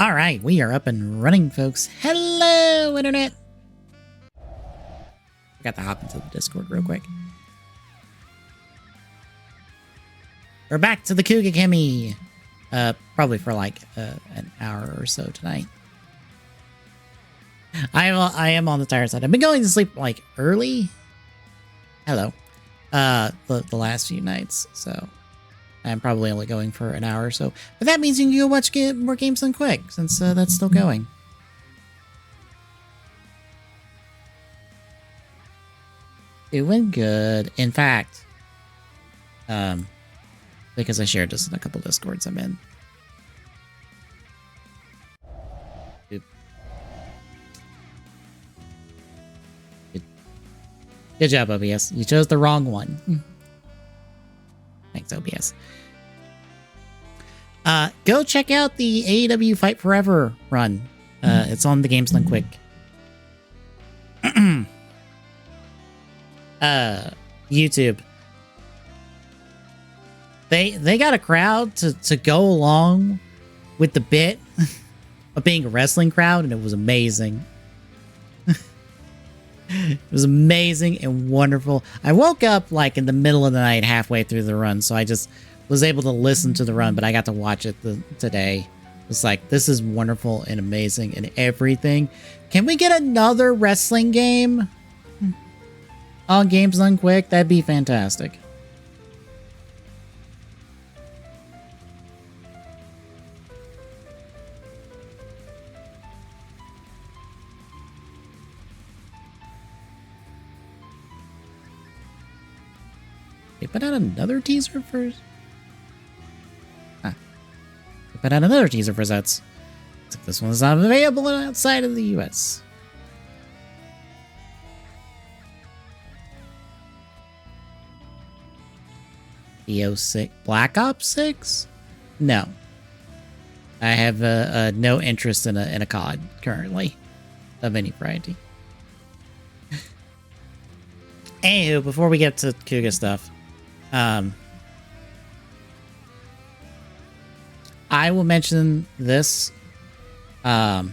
All right, we are up and running, folks. Hello, Internet. I got to hop into the Discord real quick. We're back to the Kuuga Chemy. Probably for like an hour or so tonight. I am on the tired side. I've been going to sleep like early. Hello. The last few nights, so I'm probably only going for an hour or so. But that means you can go watch more games than quick, since that's still going. Doing good. In fact, because I shared this in a couple Discords I'm in. Good job, OBS. You chose the wrong one. Thanks, OBS. Go check out the AEW Fight Forever run. It's on the Games Done Quick. YouTube. They got a crowd to go along with the bit of being a wrestling crowd, and it was amazing. It was amazing and wonderful. I woke up like in the middle of the night halfway through the run, so I just was able to listen to the run, but I got to watch it today. It was like, this is wonderful and amazing and everything. Can we get another wrestling game on Games Done Quick? That'd be fantastic. They put out another teaser for... They put out another teaser for Zets. This one is not available outside of the US. EO6... Black Ops 6? No. I have no interest in a COD currently. Of any variety. Anywho, before we get to Kuuga stuff... I will mention this. This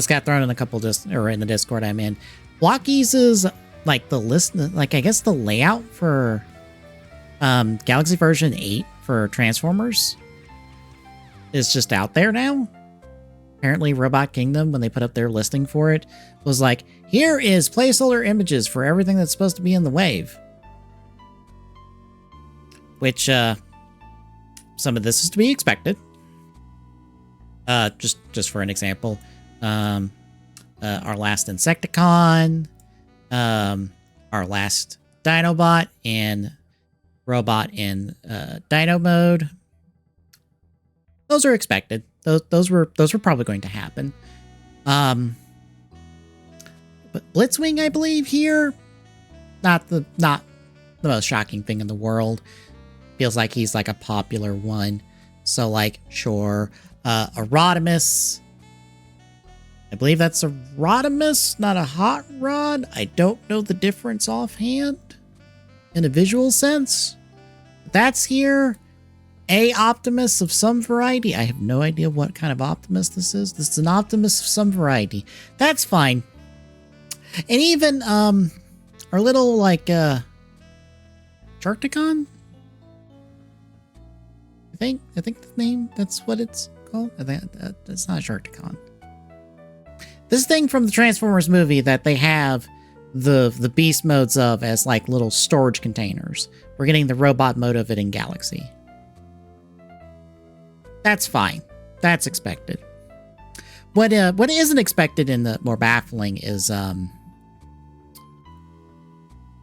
got thrown in a couple in the Discord I'm in. Blockies is like the list, like I guess the layout for Galaxy version 8 for Transformers is just out there now. Apparently, Robot Kingdom, when they put up their listing for it, was like, here is placeholder images for everything that's supposed to be in the wave. Which, some of this is to be expected. Just for an example, our last Insecticon, our last Dinobot, and Robot in Dino mode. Those are expected. Those were probably going to happen. But Blitzwing, I believe, here, not the most shocking thing in the world. Feels like he's like a popular one. So like, sure. Rodimus. I believe that's a Rodimus, not a Hot Rod. I don't know the difference offhand in a visual sense. That's here. A Optimus of some variety. I have no idea what kind of Optimus this is. This is an Optimus of some variety. That's fine. And even our little like Sharkticon? I think the name, that's what it's called. I think that's not Sharkticon. This thing from the Transformers movie that they have the beast modes of as like little storage containers. We're getting the robot mode of it in Galaxy. That's fine. That's expected. What isn't expected and the more baffling is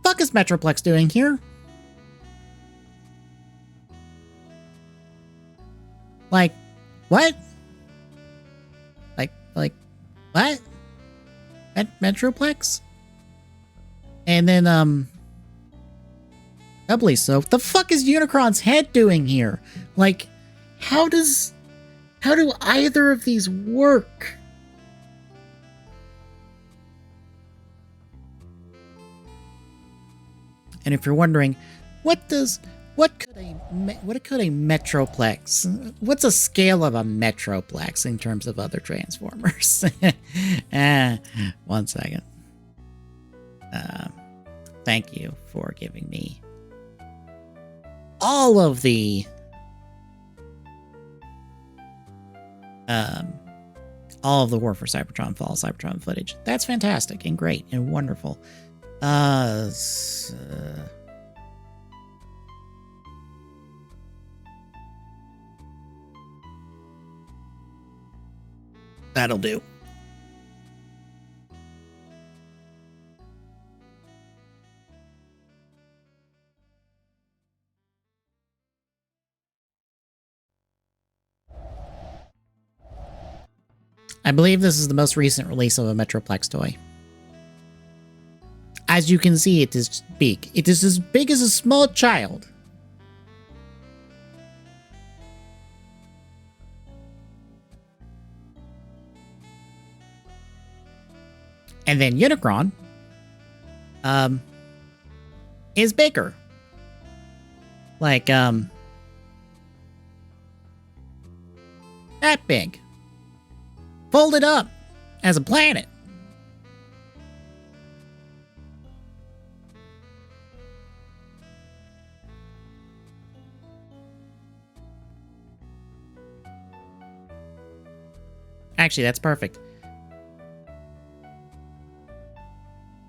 fuck is Metroplex doing here? Like, what? Like, what? Metroplex? And then, doubly so. What the fuck is Unicron's head doing here? Like, how do either of these work? And if you're wondering, what does what could a Metroplex? What's a scale of a Metroplex in terms of other Transformers? 1 second. Thank you for giving me all of the War for Cybertron Fall Cybertron footage. That's fantastic and great and wonderful. That'll do. I believe this is the most recent release of a Metroplex toy. As you can see, it is big. It is as big as a small child. And then Unicron is bigger. Like, that big. Folded up as a planet. Actually, that's perfect.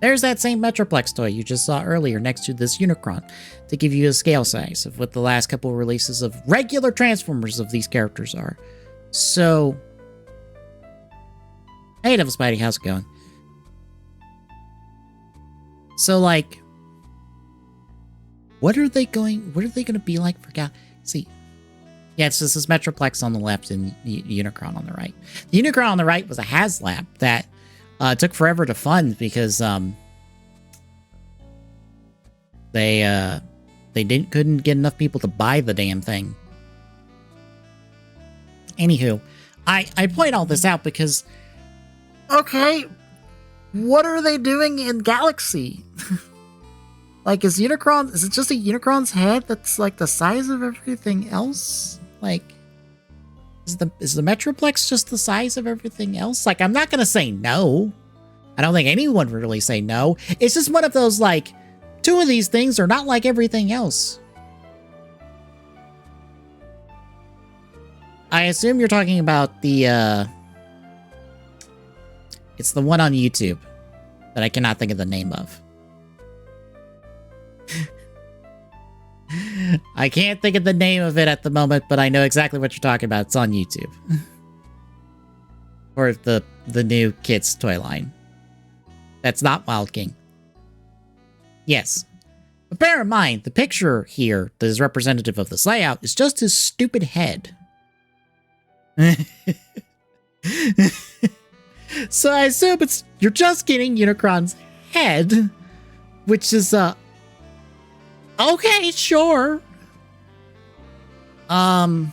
There's that same Metroplex toy you just saw earlier next to this Unicron to give you a scale size of what the last couple of releases of regular Transformers of these characters are. So, hey, Devil Spidey, how's it going? So, like, what are they going to be like for Galaxy? Yeah, it's just this Metroplex on the left and Unicron on the right. The Unicron on the right was a HasLab that took forever to fund because they couldn't get enough people to buy the damn thing. Anywho, I point all this out because, okay, what are they doing in Galaxy? Like, is it just a Unicron's head that's like the size of everything else? Like, is the Metroplex just the size of everything else? Like, I'm not gonna say no. I don't think anyone would really say no. It's just one of those, like, two of these things are not like everything else. I assume you're talking about the, it's the one on YouTube that I cannot think of the name of. I can't think of the name of it at the moment, but I know exactly what you're talking about. It's on YouTube. Or the new Kids toy line. That's not Wild King. Yes. But bear in mind, the picture here that is representative of this layout is just his stupid head. So I assume you're just getting Unicron's head, which is, okay, sure. The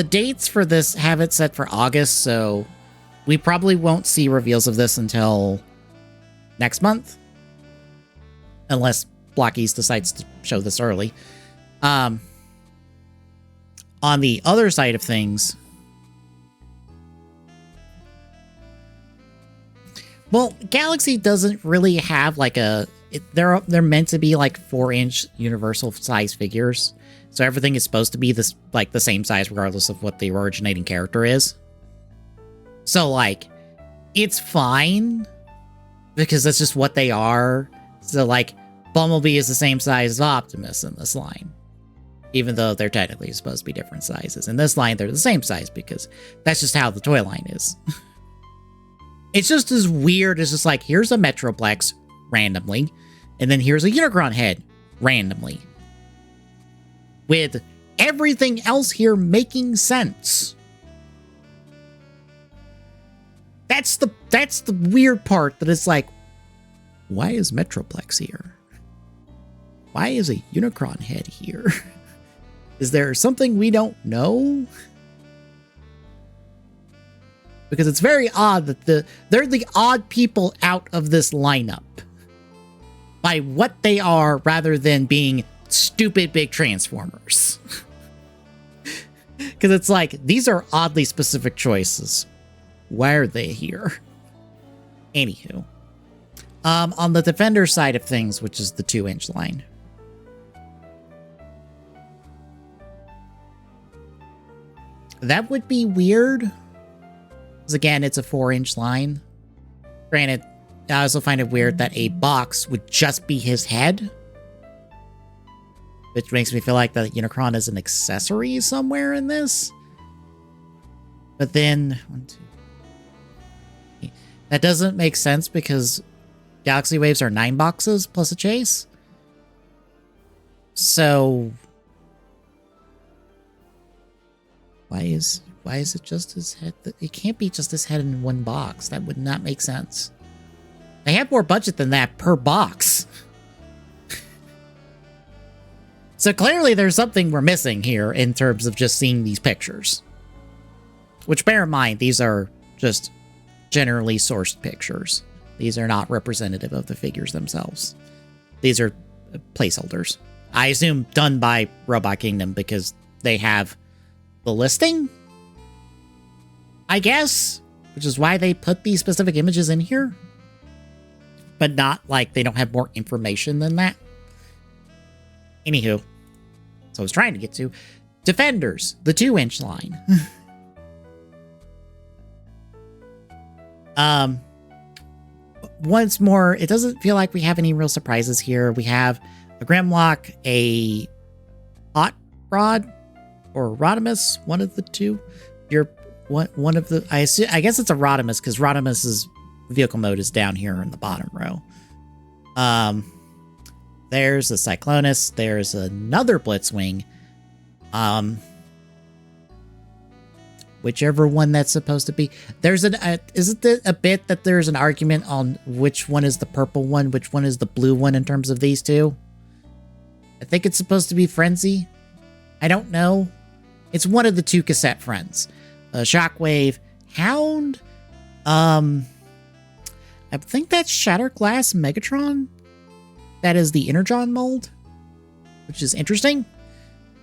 dates for this have it set for August, so we probably won't see reveals of this until next month. Unless Block East decides to show this early. On the other side of things, well, Galaxy doesn't really have like they're meant to be like 4-inch universal size figures. So everything is supposed to be this like the same size regardless of what the originating character is. So like it's fine because that's just what they are. So like Bumblebee is the same size as Optimus in this line. Even though they're technically supposed to be different sizes. In this line, they're the same size because that's just how the toy line is. It's just as weird as just like, here's a Metroplex randomly, and then here's a Unicron head randomly. With everything else here making sense. That's the weird part that it's like, why is Metroplex here? Why is a Unicron head here? Is there something we don't know? Because it's very odd that they're the odd people out of this lineup. By what they are rather than being stupid big Transformers. Because it's like, these are oddly specific choices. Why are they here? Anywho. On the Defender side of things, which is the 2-inch line. That would be weird. Because again, it's a 4-inch line. Granted, I also find it weird that a box would just be his head. Which makes me feel like the Unicron is an accessory somewhere in this. But then, 1, 2, that doesn't make sense because Galaxy Waves are 9 boxes plus a chase. So why is it just his head? It can't be just his head in one box. That would not make sense. They have more budget than that per box. So clearly there's something we're missing here in terms of just seeing these pictures. Which, bear in mind, these are just generally sourced pictures. These are not representative of the figures themselves. These are placeholders. I assume done by Robot Kingdom because they have the listing, I guess, which is why they put these specific images in here. But not like they don't have more information than that. Anywho, so I was trying to get to Defenders, the 2-inch line. Once more, it doesn't feel like we have any real surprises here. We have a Grimlock, a Hot Rod, or Rodimus, one of the two. You're one of the. I guess it's a Rodimus because Rodimus's vehicle mode is down here in the bottom row. There's a Cyclonus. There's another Blitzwing. Whichever one that's supposed to be. There's isn't it a bit that there's an argument on which one is the purple one, which one is the blue one in terms of these two? I think it's supposed to be Frenzy. I don't know. It's one of the two cassette friends. Shockwave, Hound. I think that's Shatterglass Megatron. That is the Energon mold, which is interesting,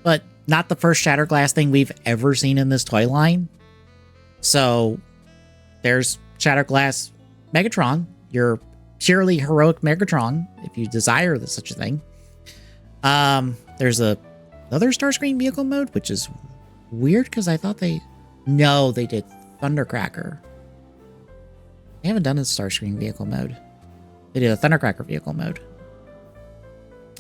but not the first Shatterglass thing we've ever seen in this toy line. So there's Shatterglass Megatron, your purely heroic Megatron, if you desire such a thing. There's another Starscream vehicle mode, which is weird because I thought they did Thundercracker. They haven't done a Starscream vehicle mode. They did a Thundercracker vehicle mode.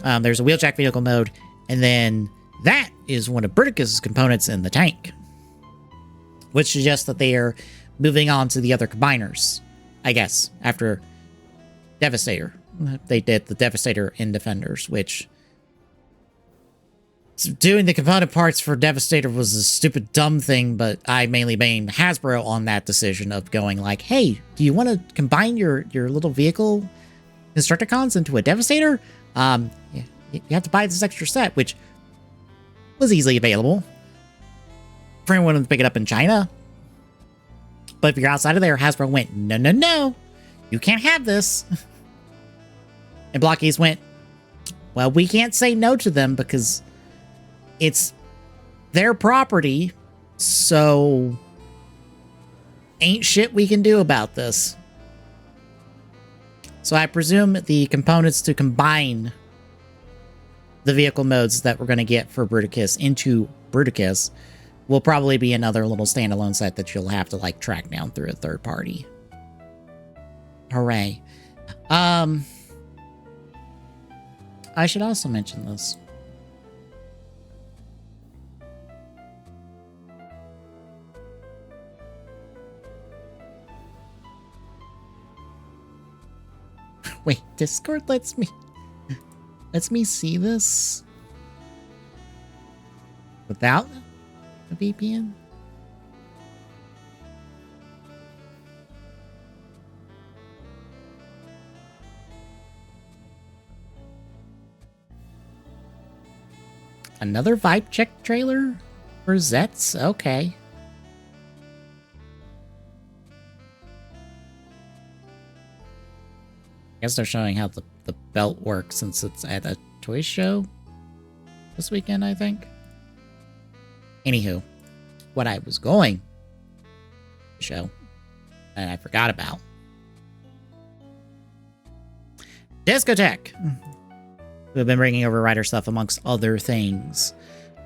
There's a Wheeljack vehicle mode, and then that is one of Bruticus's components in the tank, which suggests that they are moving on to the other combiners, I guess, after Devastator. They did the Devastator in Defenders, which doing the component parts for Devastator was a stupid, dumb thing, but I mainly blame Hasbro on that decision of going like, hey, do you want to combine your little vehicle Constructicons into a Devastator? You have to buy this extra set, which was easily available for anyone to pick it up in China. But if you're outside of there, Hasbro went, no, you can't have this. And Blockies went, well, we can't say no to them because it's their property, so ain't shit we can do about this. So I presume the components to combine the vehicle modes that we're going to get for Bruticus into Bruticus will probably be another little standalone set that you'll have to like track down through a third party. Hooray. I should also mention this. Wait, Discord lets me see this without a VPN? Another vibe check trailer for Zets? Okay. I guess they're showing how the belt works since it's at a toy show. this weekend, I think. Anywho, what I was going to show, and I forgot about. Discotheque! We've been bringing over writer stuff amongst other things.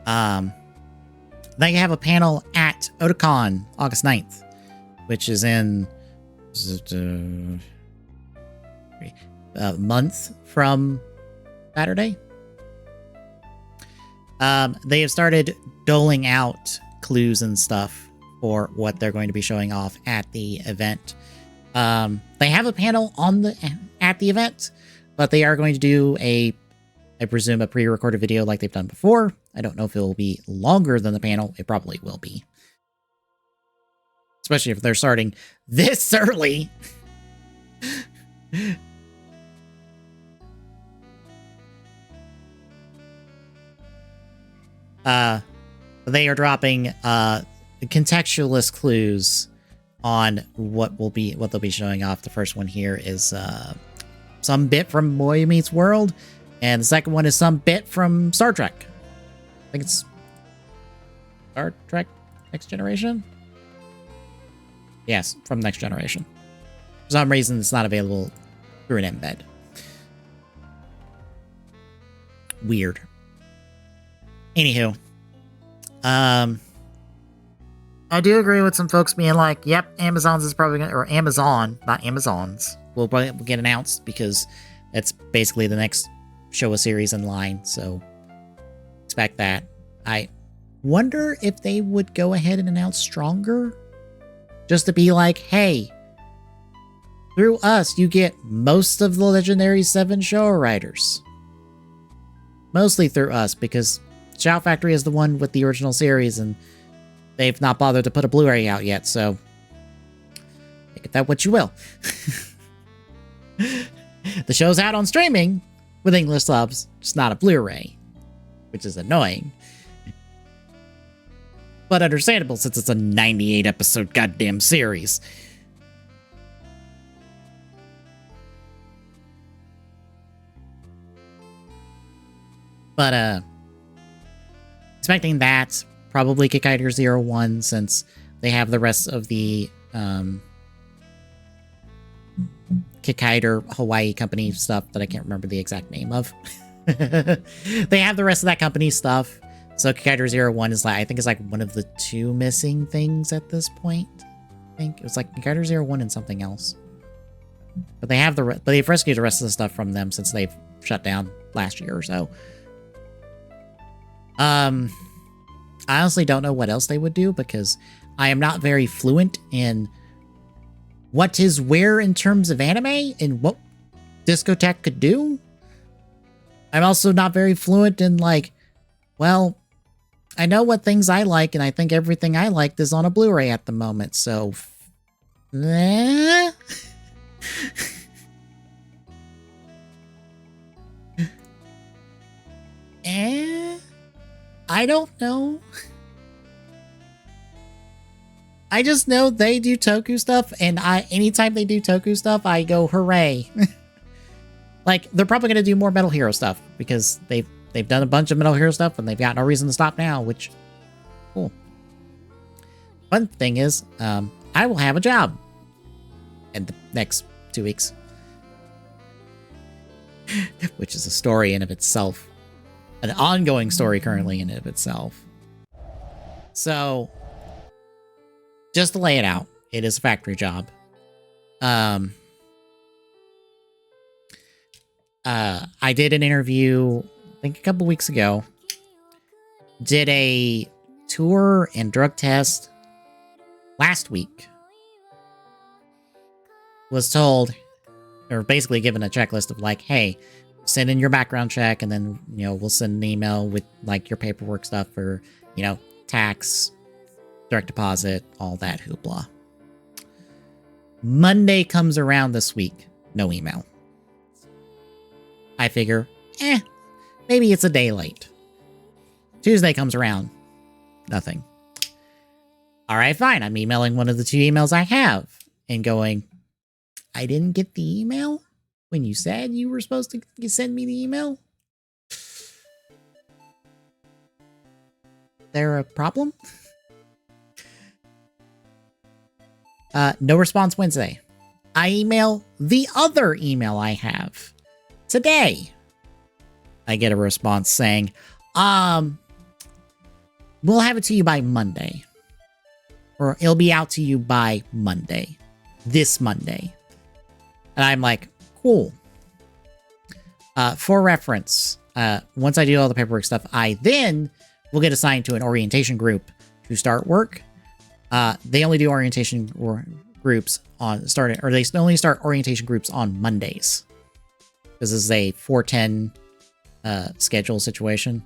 They have a panel at Otakon August 9th, which is in a month from Saturday. They have started doling out clues and stuff for what they're going to be showing off at the event. They have a panel at the event, but they are going to do I presume, a pre-recorded video like they've done before. I don't know if it will be longer than the panel. It probably will be. Especially if they're starting this early. They are dropping contextualist clues on what they'll be showing off. The first one here is some bit from Boy Meets World, and the second one is some bit from Star Trek. I think it's Star Trek Next Generation? Yes, from Next Generation. For some reason, it's not available through an embed. Weird. Anywho. I do agree with some folks being like, yep, Amazon's is probably going to, or Amazon, not Amazon's, will probably get announced because it's basically the next show a series in line, so expect that. I wonder if they would go ahead and announce Stronger, just to be like, hey, through us, you get most of the Legendary 7 show writers. Mostly through us, because Shout Factory is the one with the original series, and they've not bothered to put a Blu-ray out yet, so make of that what you will. The show's out on streaming with English subs, just not a Blu-ray, which is annoying. But understandable since it's a 98-episode goddamn series. But, expecting that. Probably Kikaider 01, since they have the rest of the Kikaider Hawaii company stuff that I can't remember the exact name of. They have the rest of that company stuff. So Kikaider 01 is like, I think it's like one of the 2 missing things at this point. I think it was like Kikaider 01 and something else. But they have but they've rescued the rest of the stuff from them since they've shut down last year or so. I honestly don't know what else they would do because I am not very fluent in what is where in terms of anime and what Discotheque could do. I'm also not very fluent in like, well, I know what things I like and I think everything I liked is on a Blu-ray at the moment, so... I don't know. I just know they do Toku stuff, and anytime they do Toku stuff, I go, hooray. Like, they're probably going to do more Metal Hero stuff, because they've done a bunch of Metal Hero stuff, and they've got no reason to stop now, which, cool. One thing is, I will have a job in the next 2 weeks. Which is a story in of itself. An ongoing story currently in and of itself. So, just to lay it out, it is a factory job. I did an interview, I think a couple weeks ago. Did a tour and drug test last week. Was told, or basically given a checklist of like, hey, send in your background check, and then, you know, we'll send an email with like your paperwork stuff for, you know, tax, direct deposit, all that hoopla. Monday comes around this week, no email. I figure, maybe it's a day late. Tuesday comes around, nothing. All right, fine. I'm emailing one of the 2 emails I have and going, I didn't get the email when you said you were supposed to send me the email? there a problem? No response Wednesday. I email the other email I have today. I get a response saying, we'll have it to you by Monday. Or it'll be out to you by Monday. This Monday. And I'm like, cool. For reference, once I do all the paperwork stuff, I then will get assigned to an orientation group to start work. They only do orientation groups they only start orientation groups on Mondays. This is a 4-10 schedule situation,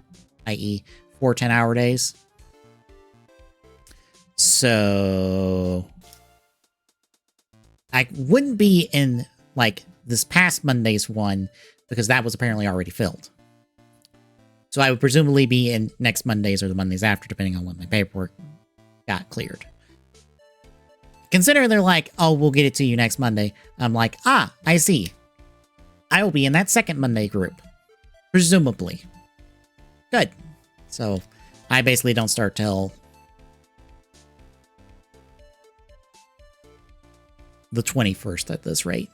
i.e. 4 10-hour days. So I wouldn't be in like this past Monday's one because that was apparently already filled. So I would presumably be in next Mondays or the Mondays after, depending on when my paperwork got cleared. Considering they're like, oh, we'll get it to you next Monday. I'm like, I see. I will be in that second Monday group. Presumably. Good. So I basically don't start till the 21st at this rate.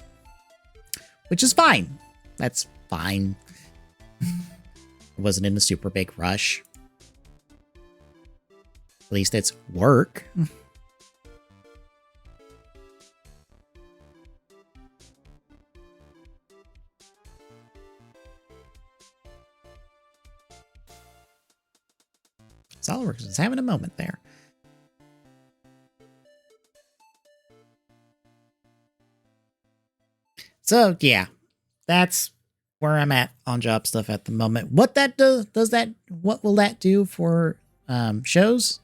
Which is fine. That's fine. I wasn't in a super big rush. At least it's work. SolidWorks is having a moment there. So yeah, that's where I'm at on job stuff at the moment. What that what will that do for shows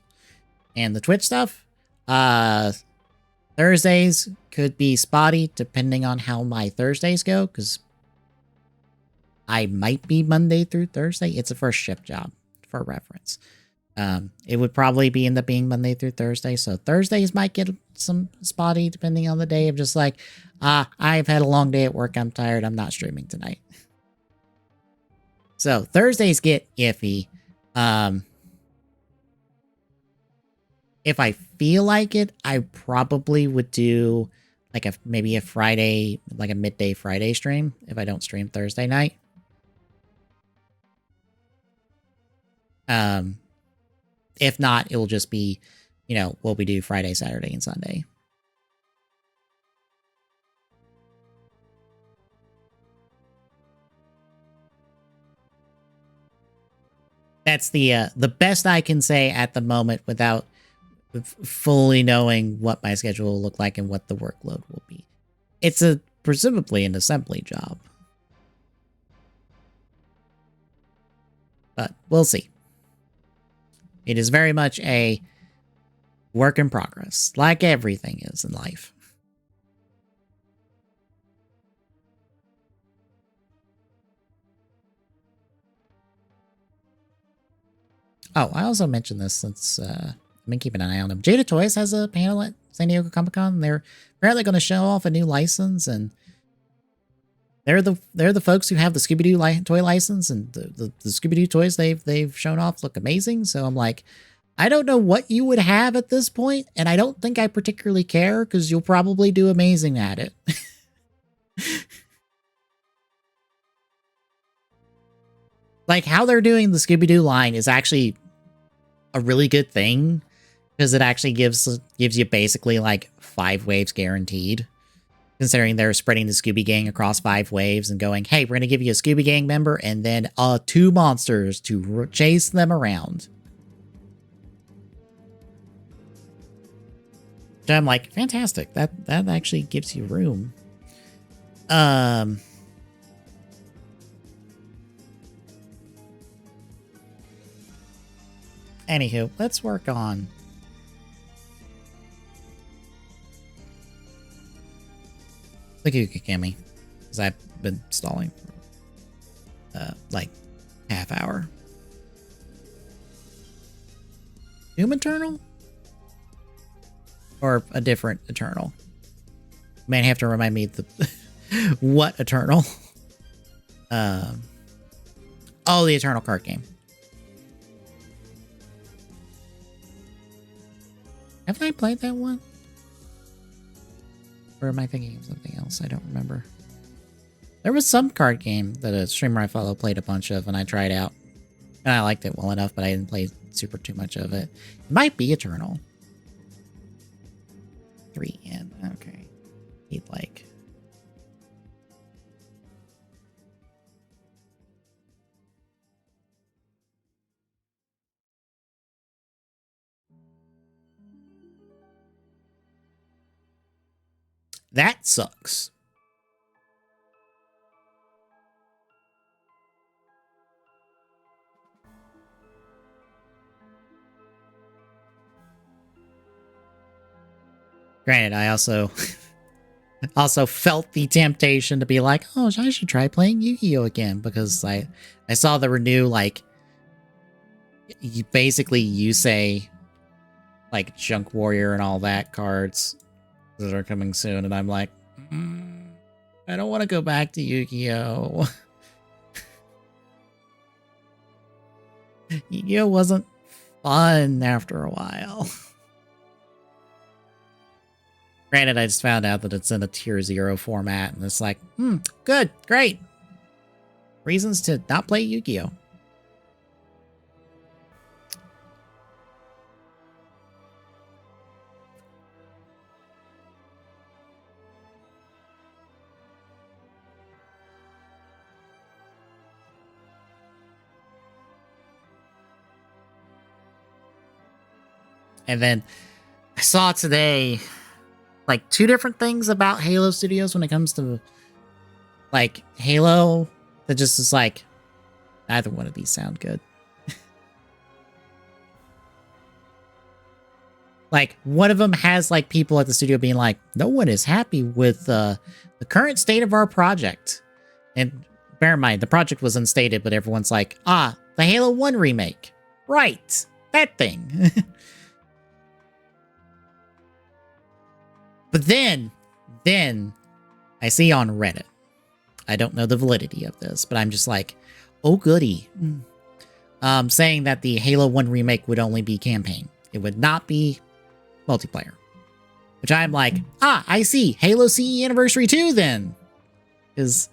and the Twitch stuff? Thursdays could be spotty depending on how my Thursdays go, because I might be Monday through Thursday. It's a first shift job for reference. It would probably end up being Monday through Thursday. So Thursdays might get some spotty depending on the day of just like, I've had a long day at work. I'm tired. I'm not streaming tonight. So Thursdays get iffy. If I feel like it, I probably would do like maybe a Friday, like a midday Friday stream if I don't stream Thursday night. If not, it will just be, what we do Friday, Saturday, and Sunday. That's the best I can say at the moment without fully knowing what my schedule will look like and what the workload will be. It's presumably an assembly job. But we'll see. It is very much a work in progress, like everything is in life. Oh, I also mentioned this since I've been keeping an eye on them. Jada Toys has a panel at San Diego Comic-Con. They're apparently going to show off a new license, and they're the folks who have the Scooby-Doo toy license, and the Scooby-Doo toys they've shown off look amazing. So I'm like, I don't know what you would have at this point, and I don't think I particularly care because you'll probably do amazing at it. Like how they're doing the Scooby-Doo line is actually a really good thing because it actually gives you basically like 5 waves guaranteed. Considering they're spreading the Scooby Gang across 5 waves and going, hey, we're going to give you a Scooby Gang member and then 2 monsters to chase them around. So I'm like, fantastic. That actually gives you room. Anywho, let's work on the Kuuga Chemy, because I've been stalling for like half hour. Doom Eternal? Or a different Eternal? You may have to remind me what Eternal? Oh, the Eternal card game. Have I played that one? Or am I thinking of something else? I don't remember. There was some card game that a streamer I follow played a bunch of, and I tried out. And I liked it well enough, but I didn't play super too much of it. It might be Eternal. 3N, okay. He'd like... That sucks. Granted, I also felt the temptation to be like, oh, I should try playing Yu-Gi-Oh again, because I saw the renew, like, you say like Junk Warrior and all that cards that are coming soon, and I'm like, I don't want to go back to Yu-Gi-Oh. Yu-Gi-Oh wasn't fun after a while. Granted, I just found out that it's in a tier 0 format, and it's like, good, great. Reasons to not play Yu-Gi-Oh. And then I saw today, like, 2 different things about Halo Studios when it comes to, like, Halo that just is like, neither one of these sound good. Like, one of them has, like, people at the studio being like, no one is happy with the current state of our project. And bear in mind, the project was unstated, but everyone's like, the Halo 1 remake. Right. That thing. But then I see on Reddit, I don't know the validity of this, but I'm just like, oh goody. Saying that the Halo 1 remake would only be campaign. It would not be multiplayer. Which I'm like, I see. Halo CE Anniversary 2 then. Because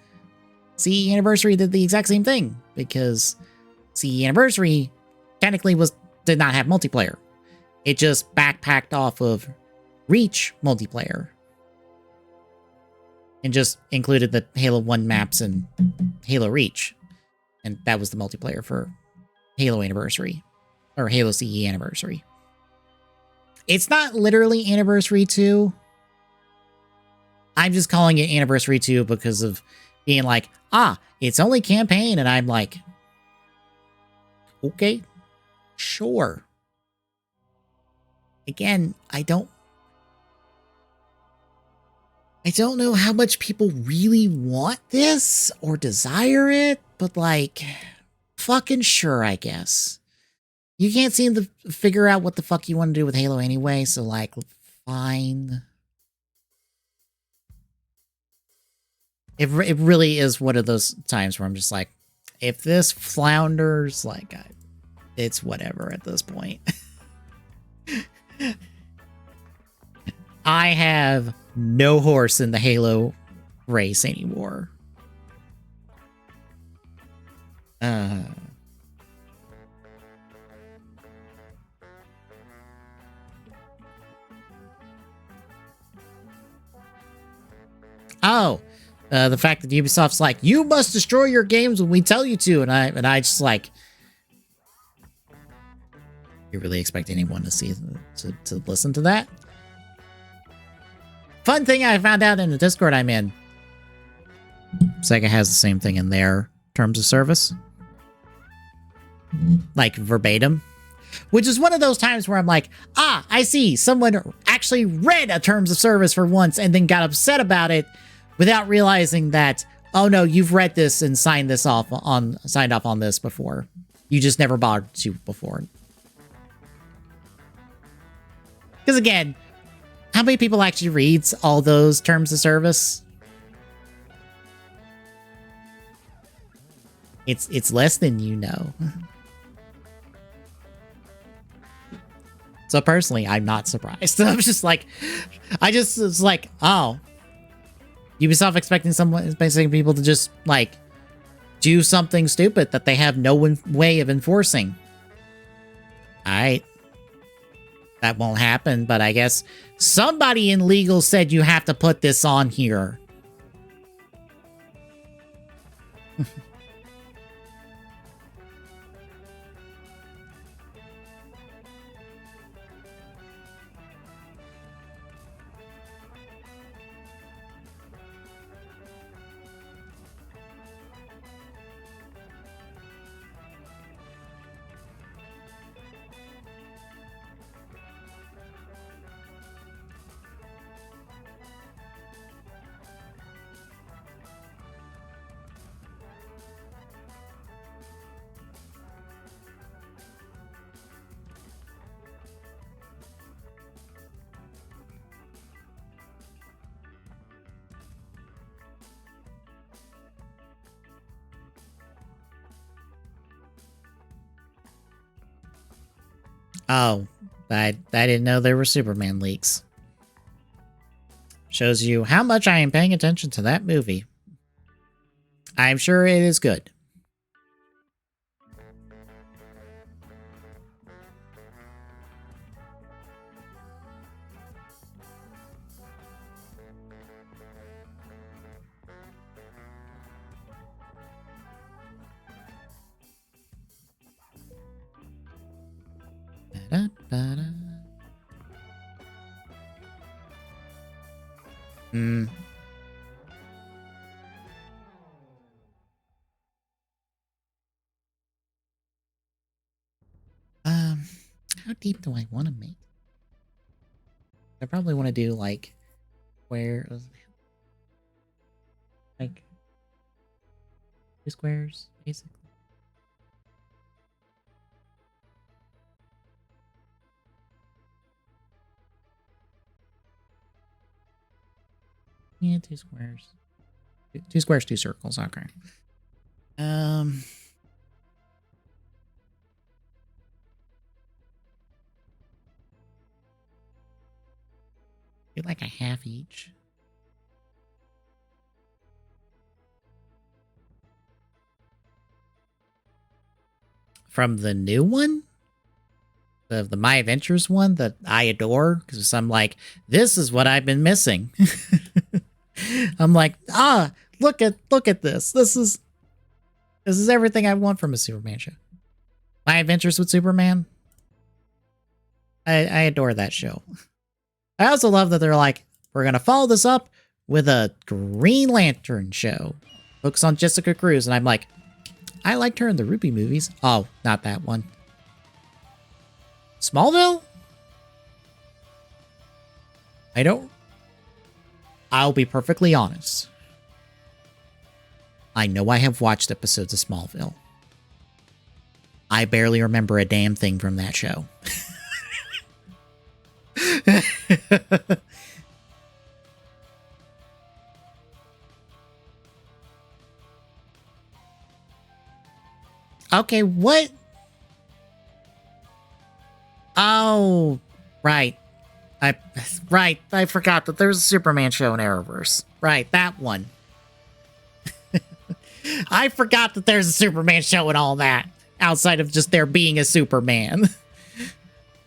CE Anniversary did the exact same thing. Because CE Anniversary technically did not have multiplayer. It just backpacked off of Reach multiplayer and just included the Halo 1 maps and Halo Reach, and that was the multiplayer for Halo Anniversary or Halo CE Anniversary. It's not literally Anniversary 2. I'm just calling it Anniversary 2 because of being like, it's only campaign, and I'm like, okay, sure. Again, I don't know how much people really want this or desire it, but like, fucking sure, I guess. You can't seem to figure out what the fuck you want to do with Halo anyway, so like, fine. It really is one of those times where I'm just like, if this flounders, like, it's whatever at this point. I have no horse in the Halo race anymore. The fact that Ubisoft's like, you must destroy your games when we tell you to, and I just like, you really expect anyone to listen to that? Fun thing I found out in the Discord I'm in. Sega has the same thing in their terms of service. Like verbatim. Which is one of those times where I'm like, I see. Someone actually read a terms of service for once and then got upset about it without realizing that, oh no, you've read this and signed off on this before. You just never bothered to before. Because again, how many people actually reads all those terms of service? It's less than you know. So personally, I'm not surprised. I'm just like, I just was like, oh, Ubisoft expecting people to just like do something stupid that they have no way of enforcing. All right. That won't happen, but I guess somebody in legal said you have to put this on here. Oh, I didn't know there were Superman leaks. Shows you how much I am paying attention to that movie. I'm sure it is good. Ba-da-ba-da. How deep do I want to make? I probably want to do like like 2 squares, basically. Yeah, 2 squares. 2 squares, 2 circles. Okay. Do like a half each. From the new one? The My Adventures one that I adore, because I'm like, this is what I've been missing. I'm like, look at this. This is everything I want from a Superman show. My Adventures with Superman. I adore that show. I also love that they're like, we're gonna follow this up with a Green Lantern show. Focus on Jessica Cruz, and I'm like, I liked her in the Ruby movies. Oh, not that one. Smallville? I'll be perfectly honest. I know I have watched episodes of Smallville. I barely remember a damn thing from that show. Okay, what? Oh, right. I forgot that there's a Superman show in Arrowverse. Right, that one. I forgot that there's a Superman show and all that, outside of just there being a Superman.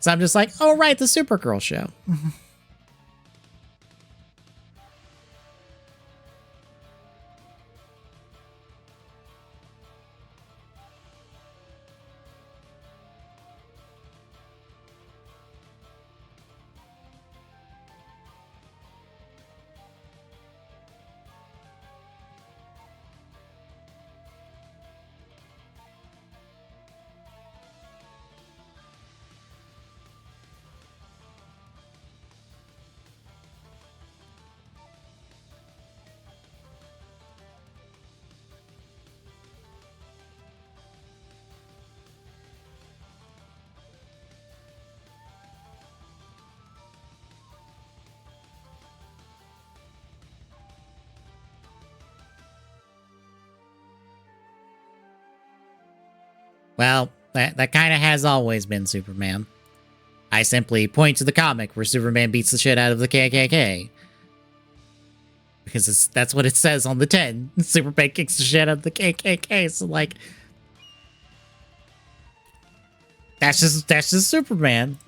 So I'm just like, oh, right, the Supergirl show. Well, that kind of has always been Superman. I simply point to the comic where Superman beats the shit out of the KKK. Because that's what it says on the 10. Superman kicks the shit out of the KKK. So, like, that's just Superman.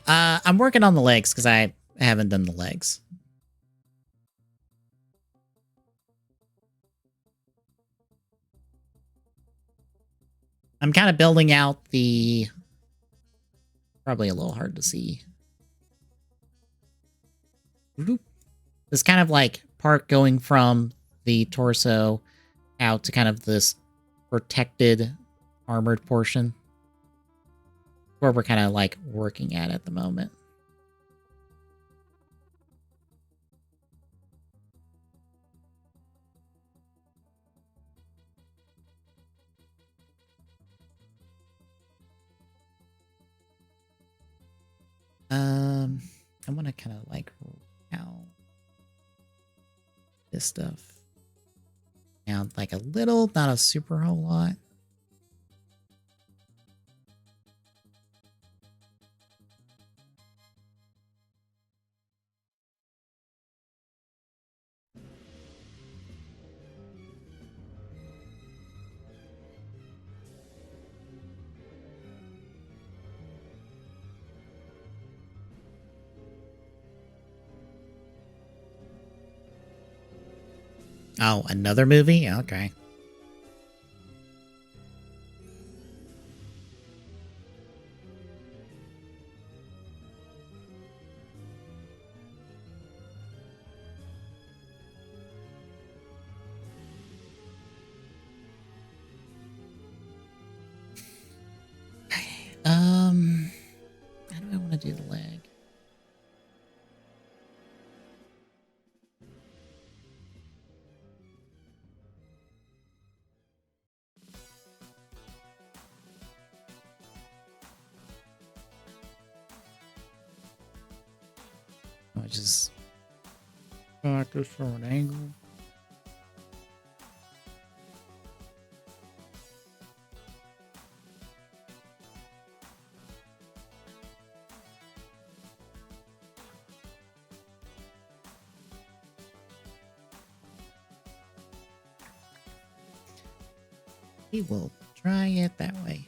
I'm working on the legs because I haven't done the legs. I'm kind of building out the... Probably a little hard to see. This kind of like part going from the torso out to kind of this protected armored portion. Where we're kind of like working at the moment. I want to kind of like how this stuff down like a little, not a super whole lot. Oh, another movie? Okay. How do I want to do the leg? I just got this from an angle. We will try it that way.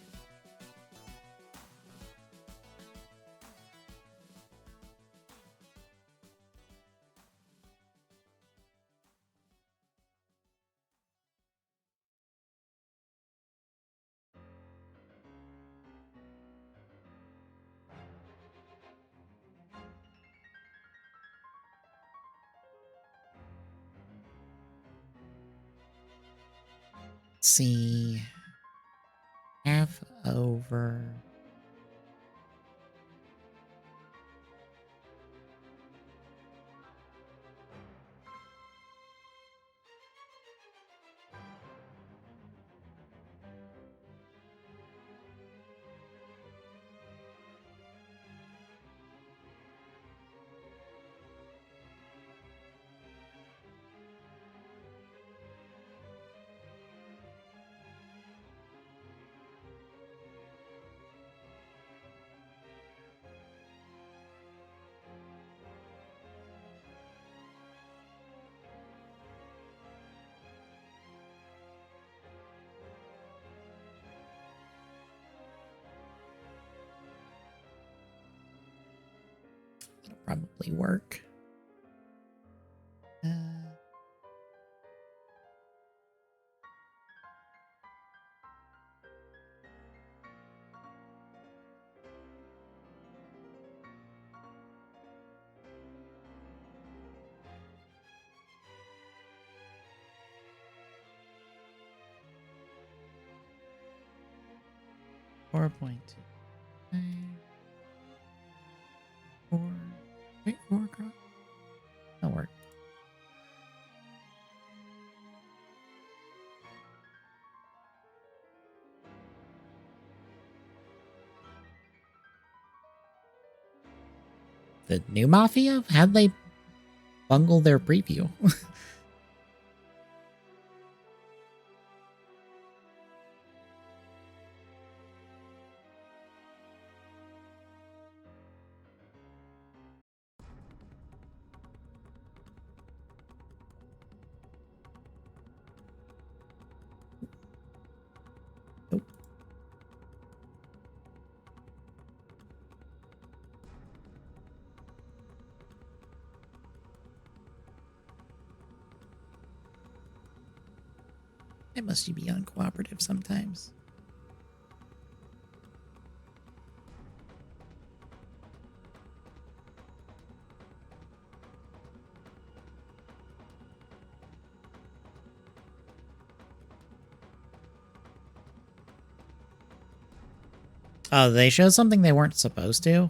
See, half over. It'll probably work. 4.2. 4. Wait, 4 across? That'll work. The new Mafia? How'd they bungle their preview? It must be uncooperative sometimes. Oh, they showed something they weren't supposed to?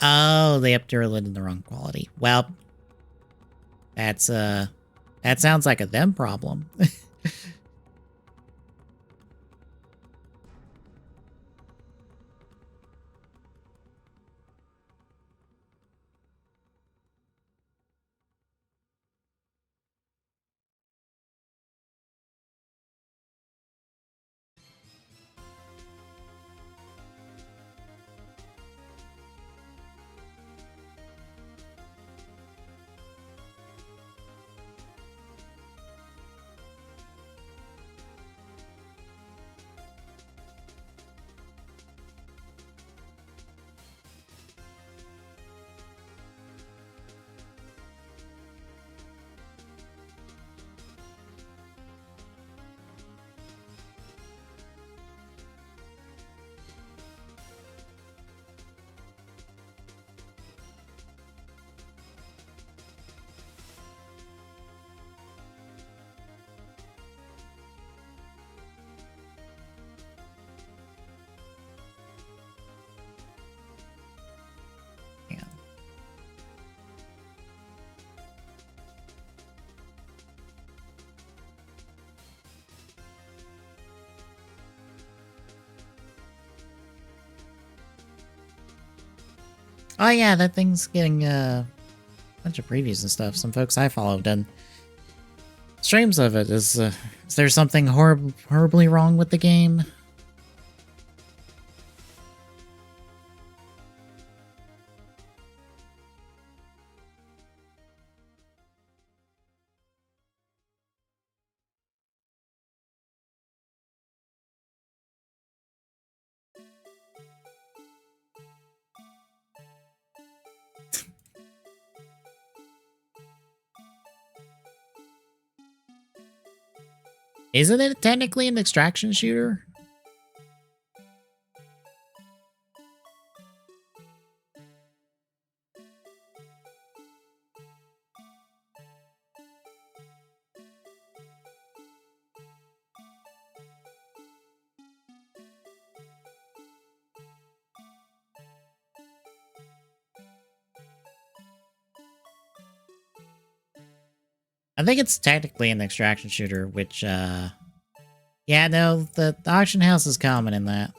Oh, they updated it in the wrong quality. Well, that sounds like a them problem. Yeah. Oh yeah, that thing's getting a bunch of previews and stuff. Some folks I followed done streams of it. Is there something horribly wrong with the game? Isn't it technically an extraction shooter? I think it's technically an extraction shooter, which, yeah, no, the auction house is common in that.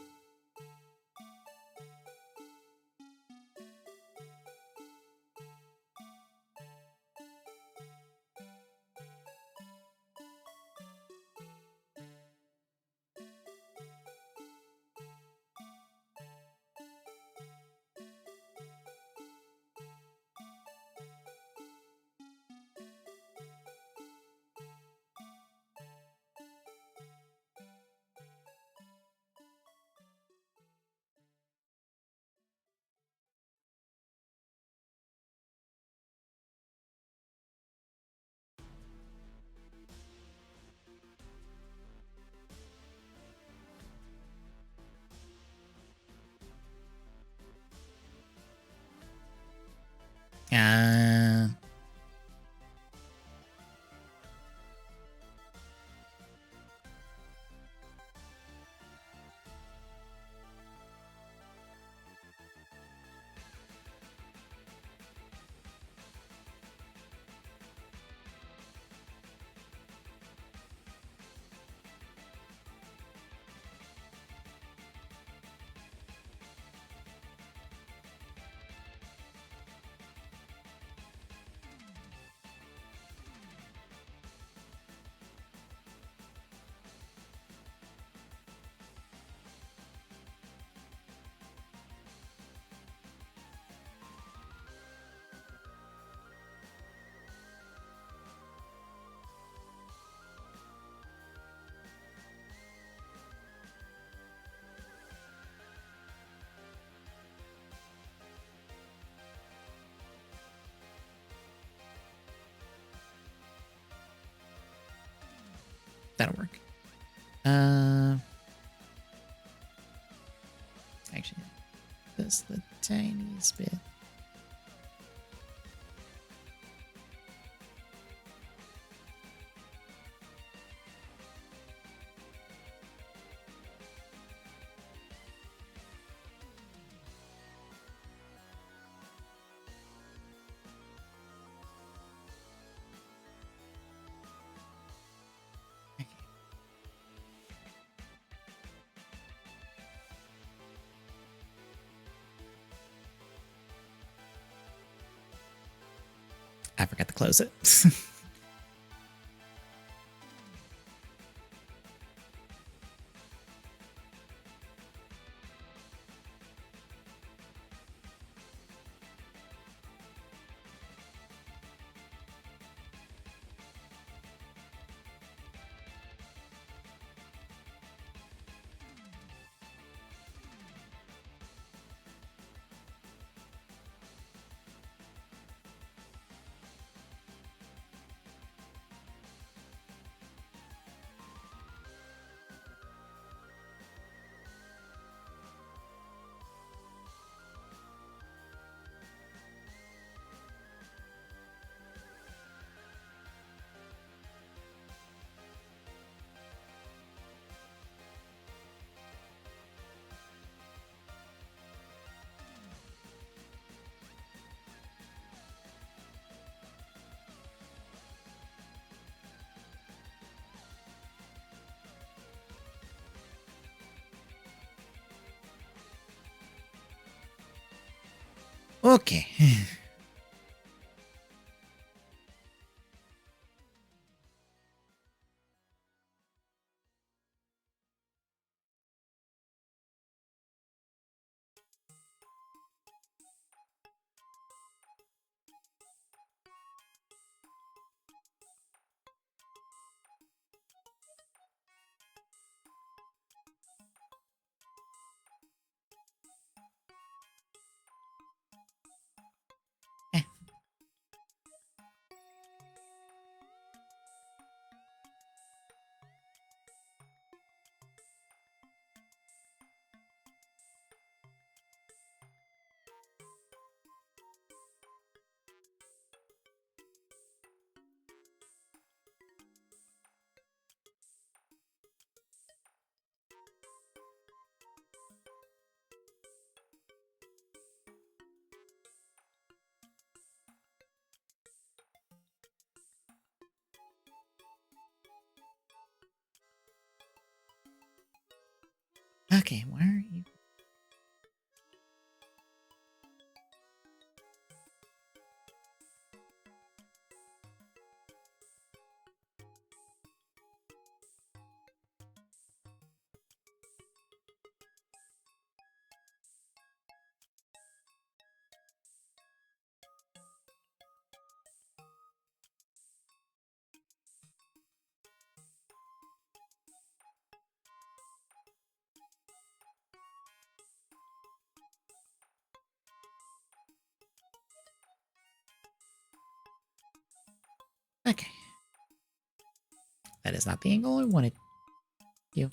Uh, that'll work. Actually, just the tiniest bit. I forgot to close it. Okay. Okay, why aren't you? Okay. That is not the angle I wanted. You.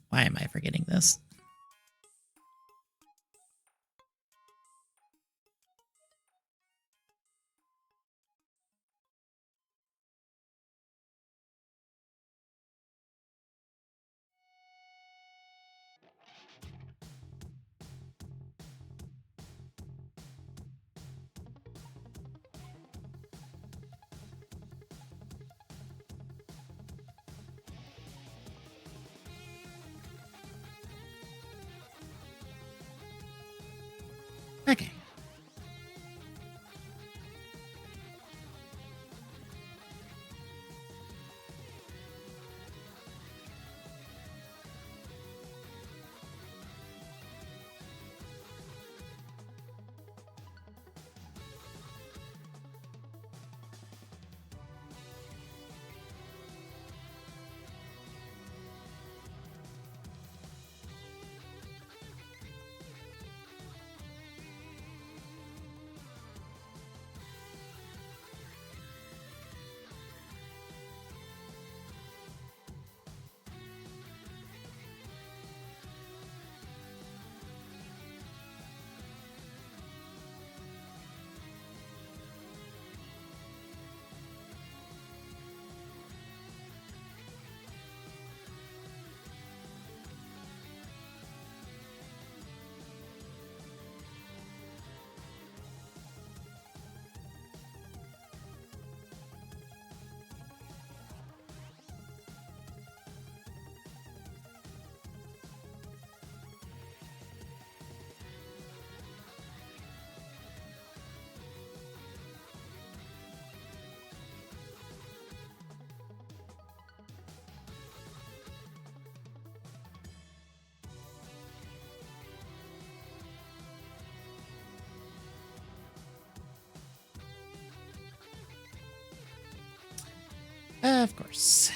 Why am I forgetting this? Okay. Of course.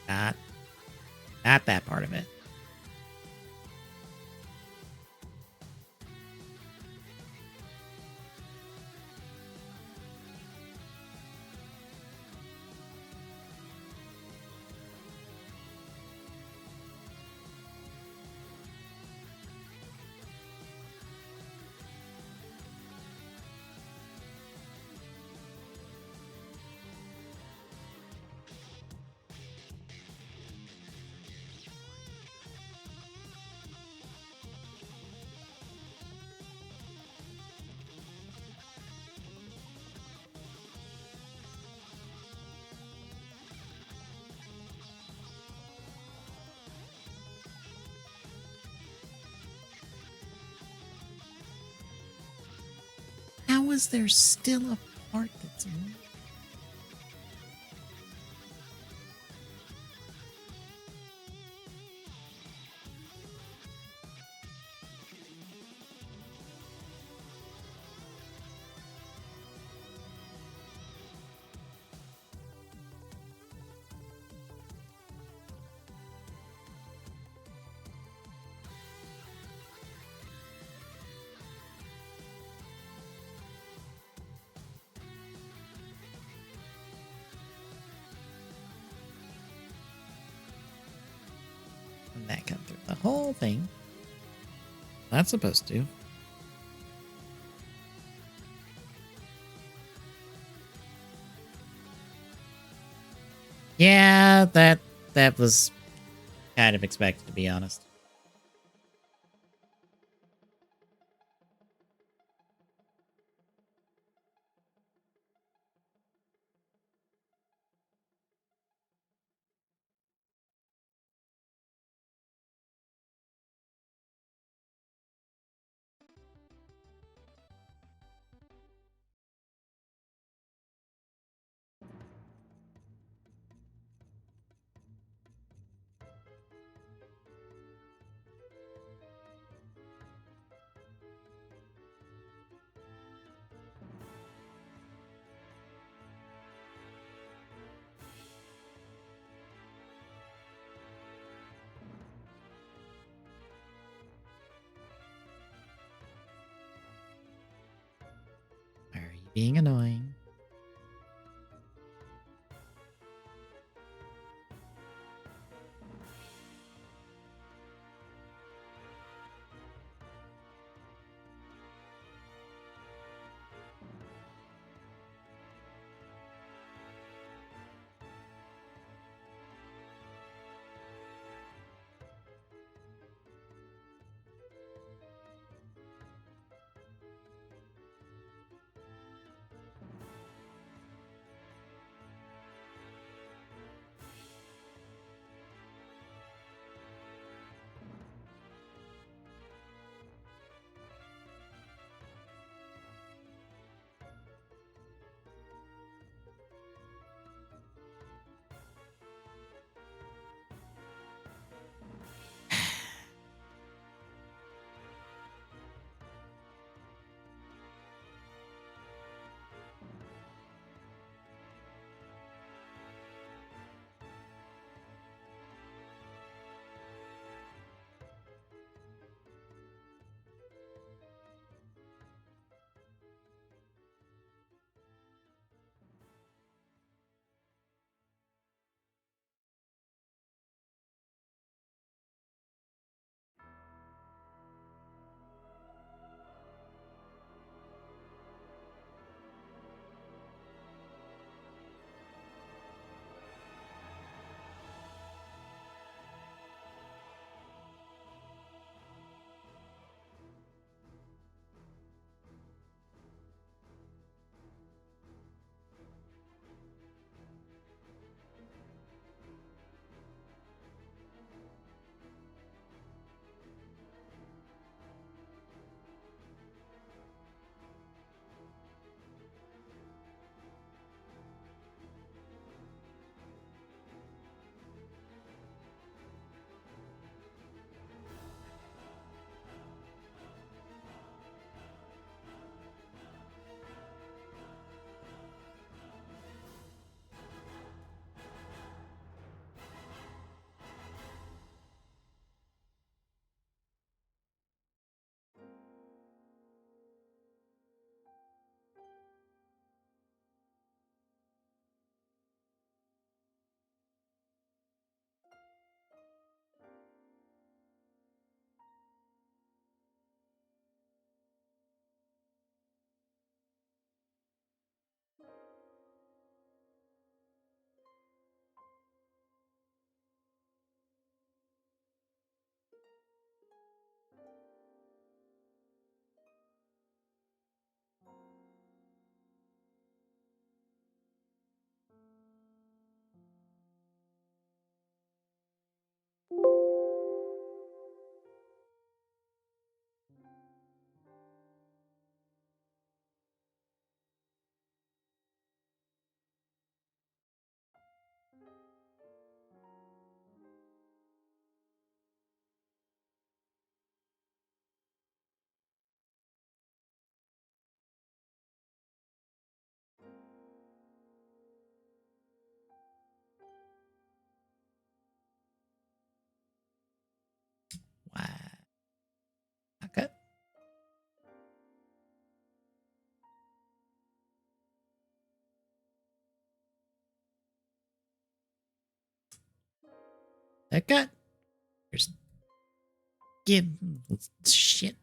Not, not that part of it. How is there still a part that's in? And that come through the whole thing. That's supposed to. Yeah, that was kind of expected, to be honest. Are you being annoying? cut. There's give shit.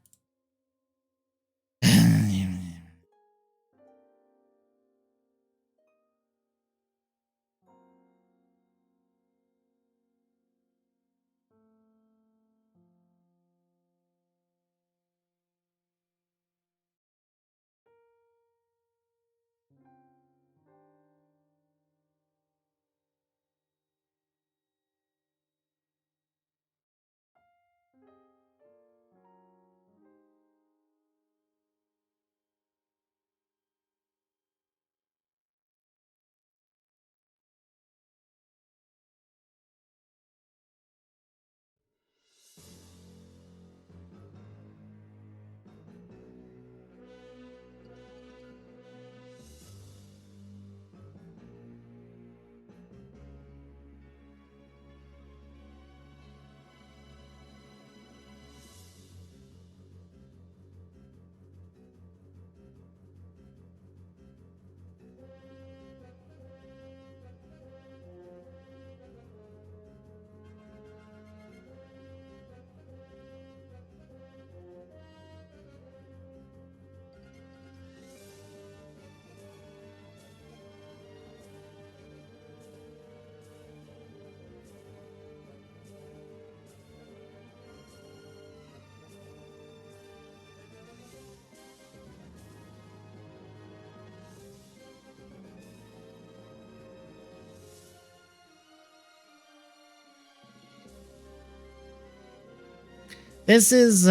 This is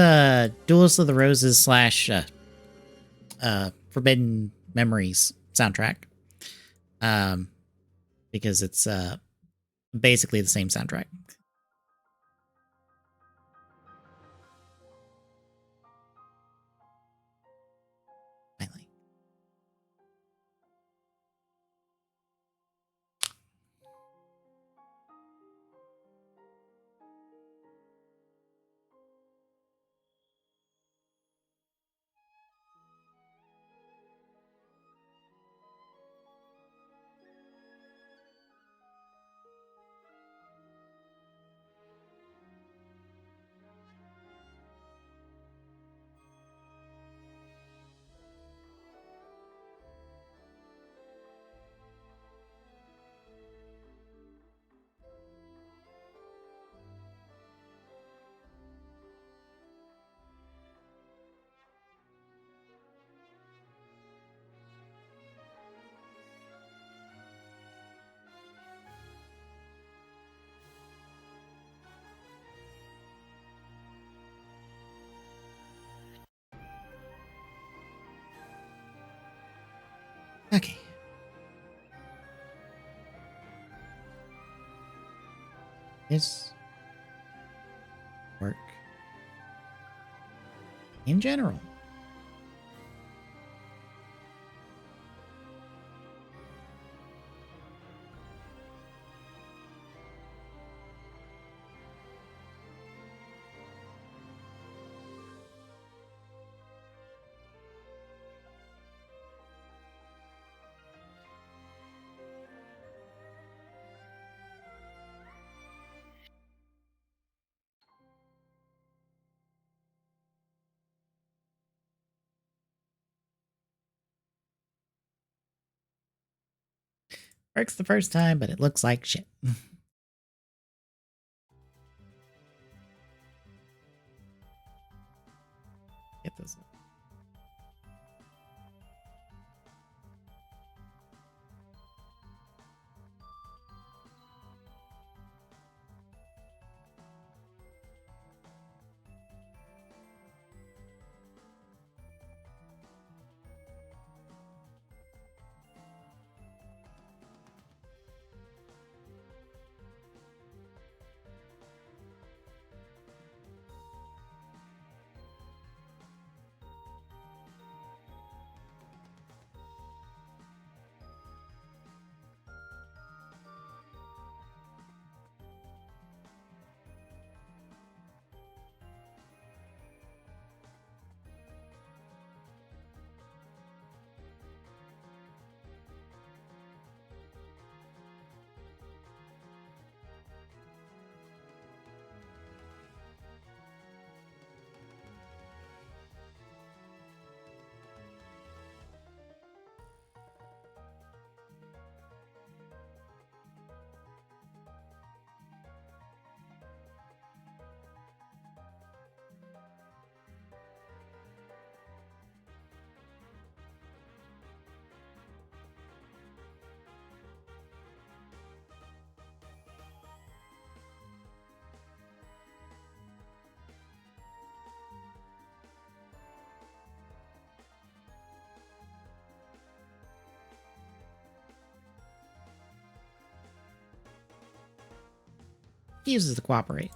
Duelist of the Roses slash Forbidden Memories soundtrack. Because it's basically the same soundtrack. Finally. Okay. This work in general. Works the first time, but it looks like shit. Get this. He uses to cooperate.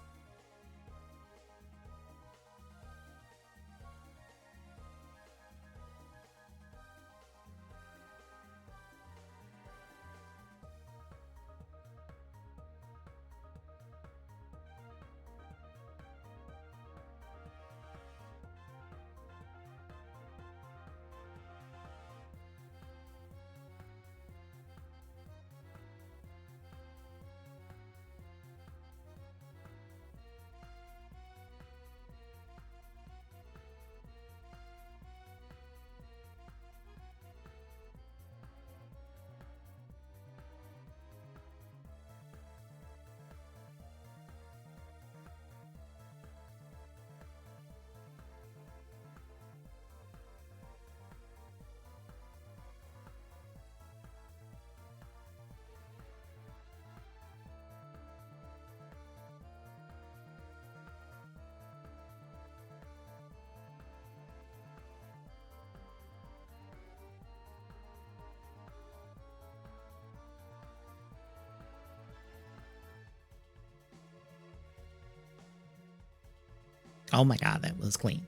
Oh my god, that was clean.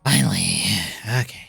Finally. Okay.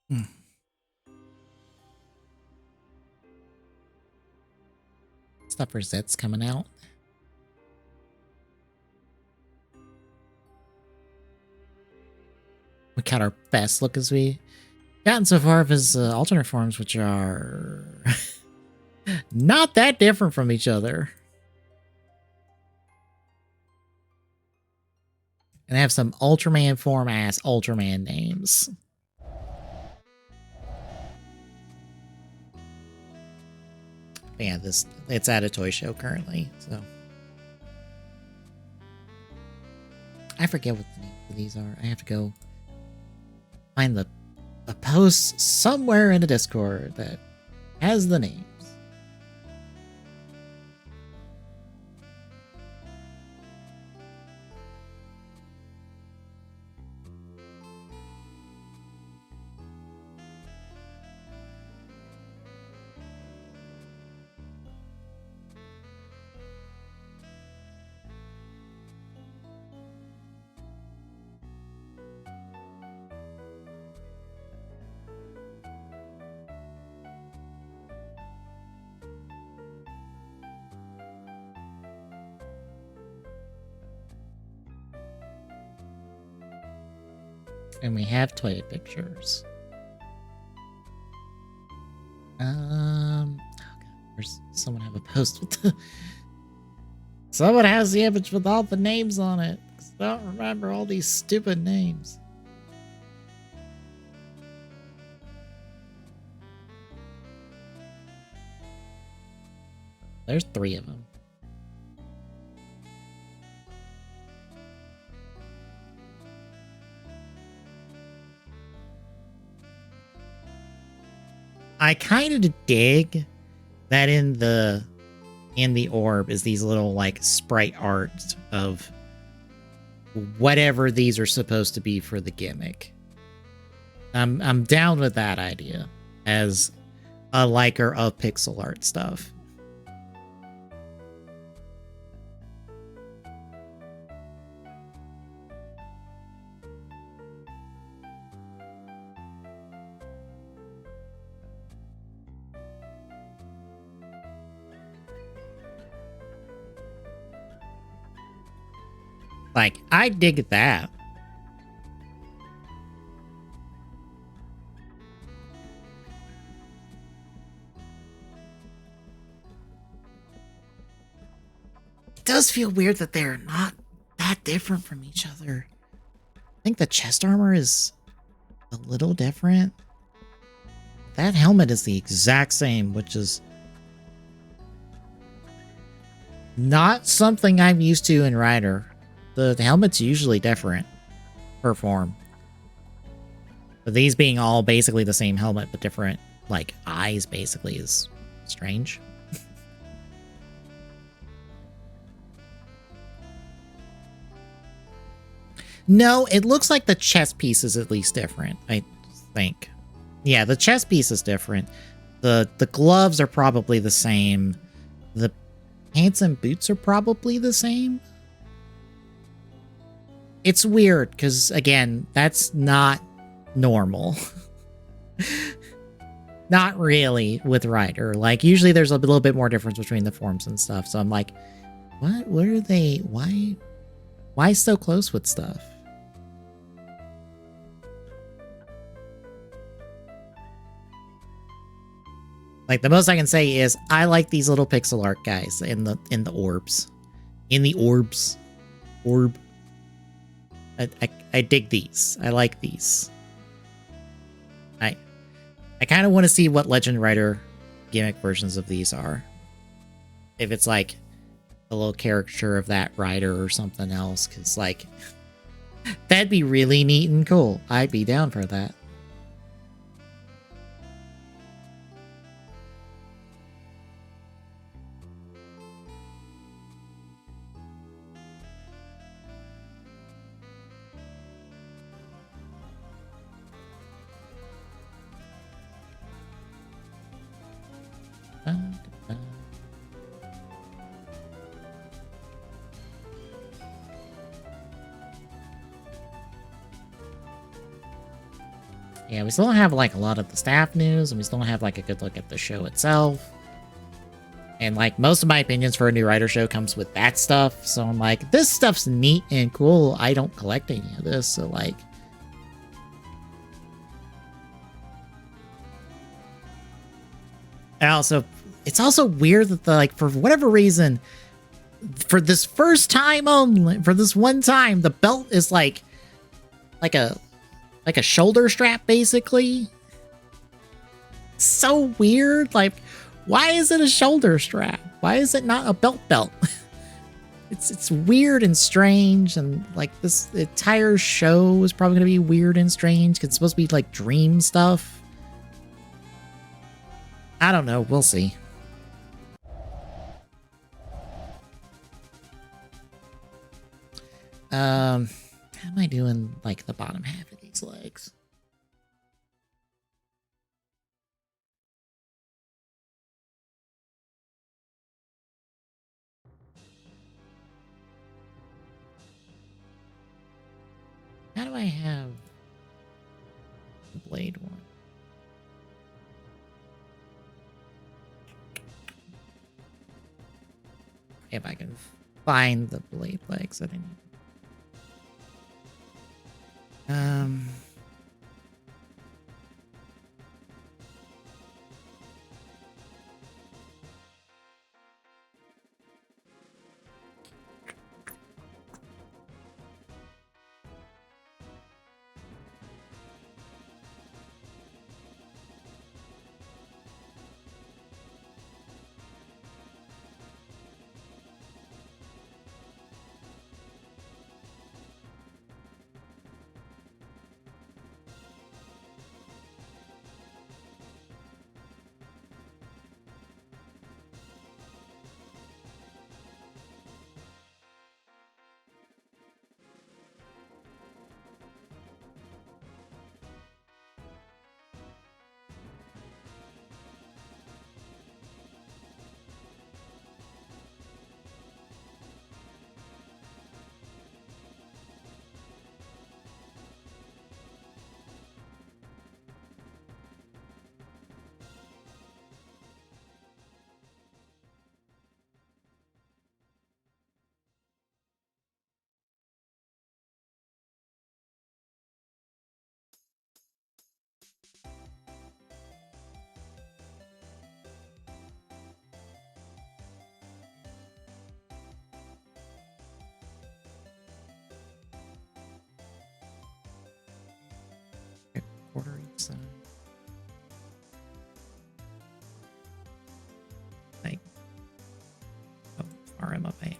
Hmm. Stuff for Zit's coming out. got our best look as we gotten so far of his alternate forms, which are not that different from each other. And have some Ultraman form ass Ultraman names. But yeah, it's at a toy show currently, so I forget what the names of these are. I have to go find a post somewhere in a Discord that has the names. And we have toy pictures. Oh God, where's someone have a post with the... Someone has the image with all the names on it. 'Cause I don't remember all these stupid names. There's 3 of them. I kind of dig that in the orb is these little like sprite art of whatever these are supposed to be for the gimmick. I'm down with that idea as a liker of pixel art stuff. Like, I dig that. It does feel weird that they're not that different from each other. I think the chest armor is a little different. That helmet is the exact same, which is not something I'm used to in Rider. The helmet's usually different per form. But these being all basically the same helmet, but different, like, eyes, basically, is strange. No, it looks like the chest piece is at least different, I think. Yeah, the chest piece is different. The gloves are probably the same. The pants and boots are probably the same. It's weird, because, again, that's not normal. Not really with Rider. Like, usually there's a little bit more difference between the forms and stuff. So I'm like, what are they? Why so close with stuff? Like, the most I can say is I like these little pixel art guys in the orbs. In the orbs. Orb. I dig these. I like these. I kind of want to see what Legend Rider gimmick versions of these are. If it's like a little caricature of that rider or something else, because like that'd be really neat and cool. I'd be down for that. Yeah, we still don't have like a lot of the staff news, and we still don't have like a good look at the show itself. And like most of my opinions for a new Rider show comes with that stuff, so I'm like, this stuff's neat and cool. I don't collect any of this, so like, And also, it's also weird that for whatever reason, for this first time only, for this one time, the belt is like a shoulder strap, basically. So weird. Like, why is it a shoulder strap? Why is it not a belt? It's weird and strange, and like this entire show is probably gonna be weird and strange because it's supposed to be like dream stuff. I don't know. We'll see. How am I doing like the bottom half of these legs? How do I have the blade one? If I can find the blade legs that I need. Quarter each side. Like, how far am I paying?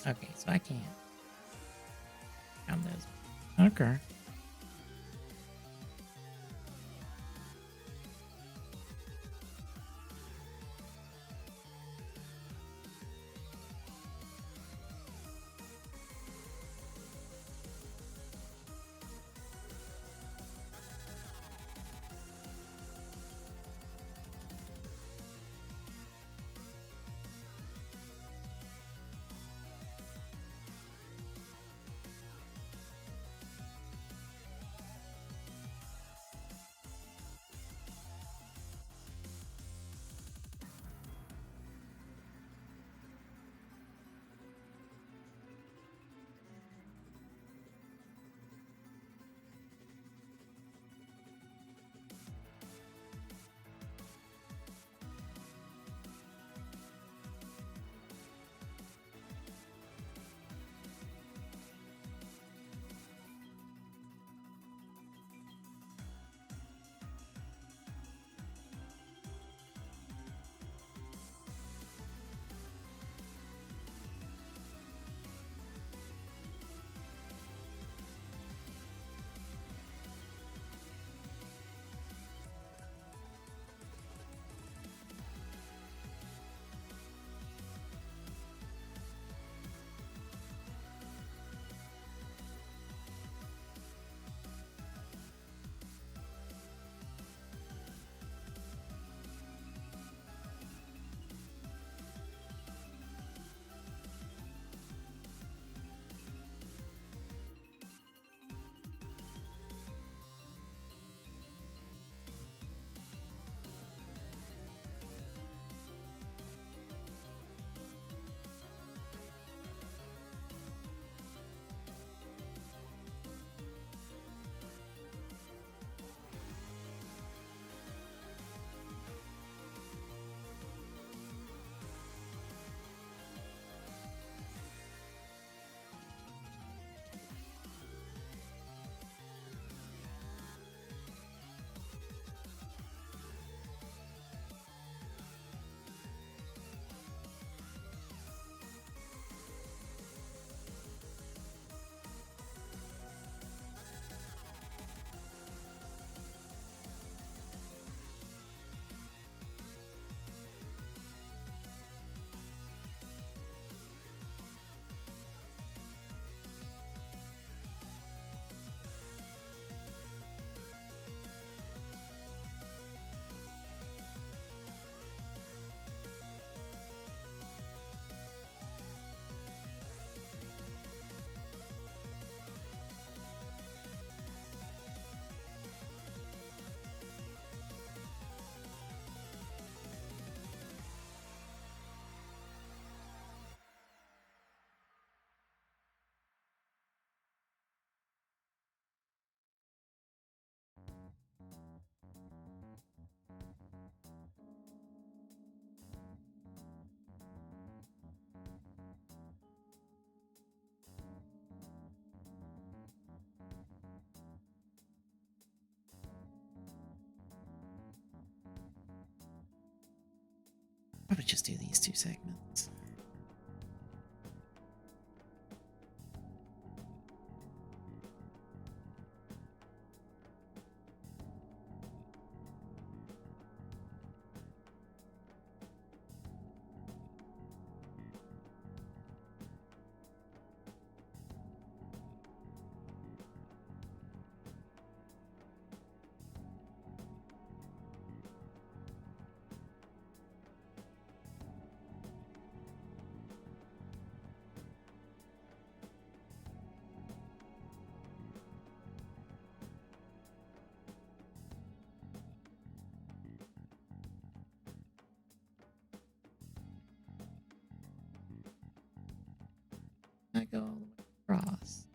Okay, so I can't count those. Okay. we just do these 2 segments? I go all the way across.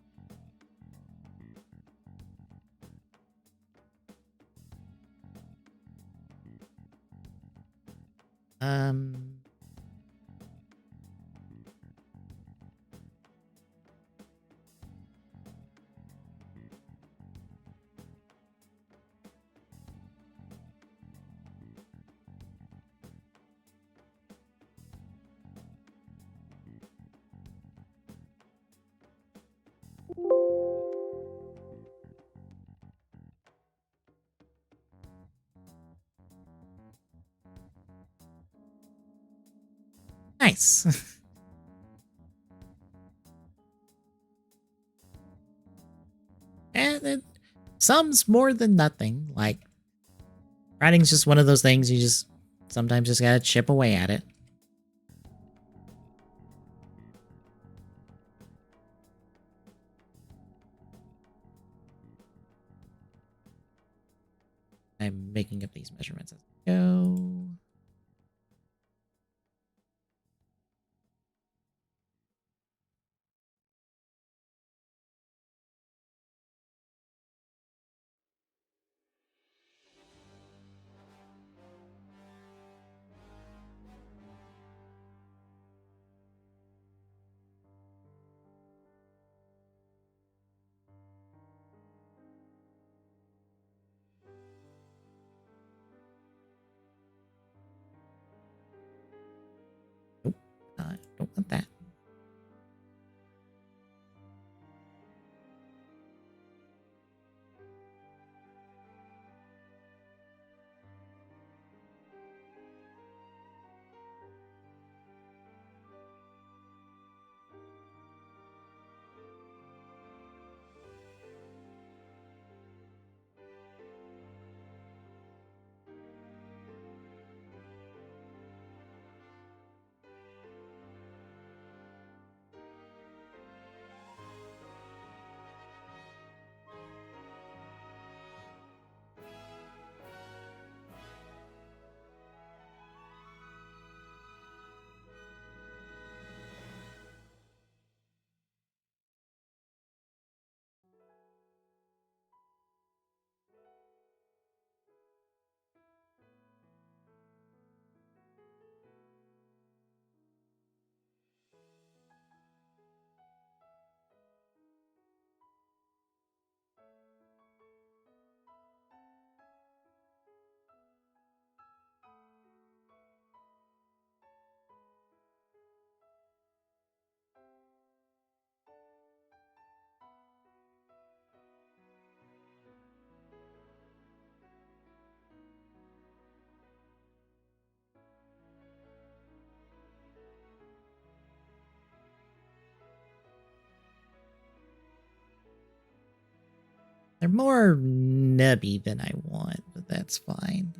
Nice. And it some's more than nothing. Like, writing's just one of those things you just sometimes just gotta chip away at it. I'm making up these measurements as we go. Nope, I don't want that. They're more nubby than I want, but that's fine.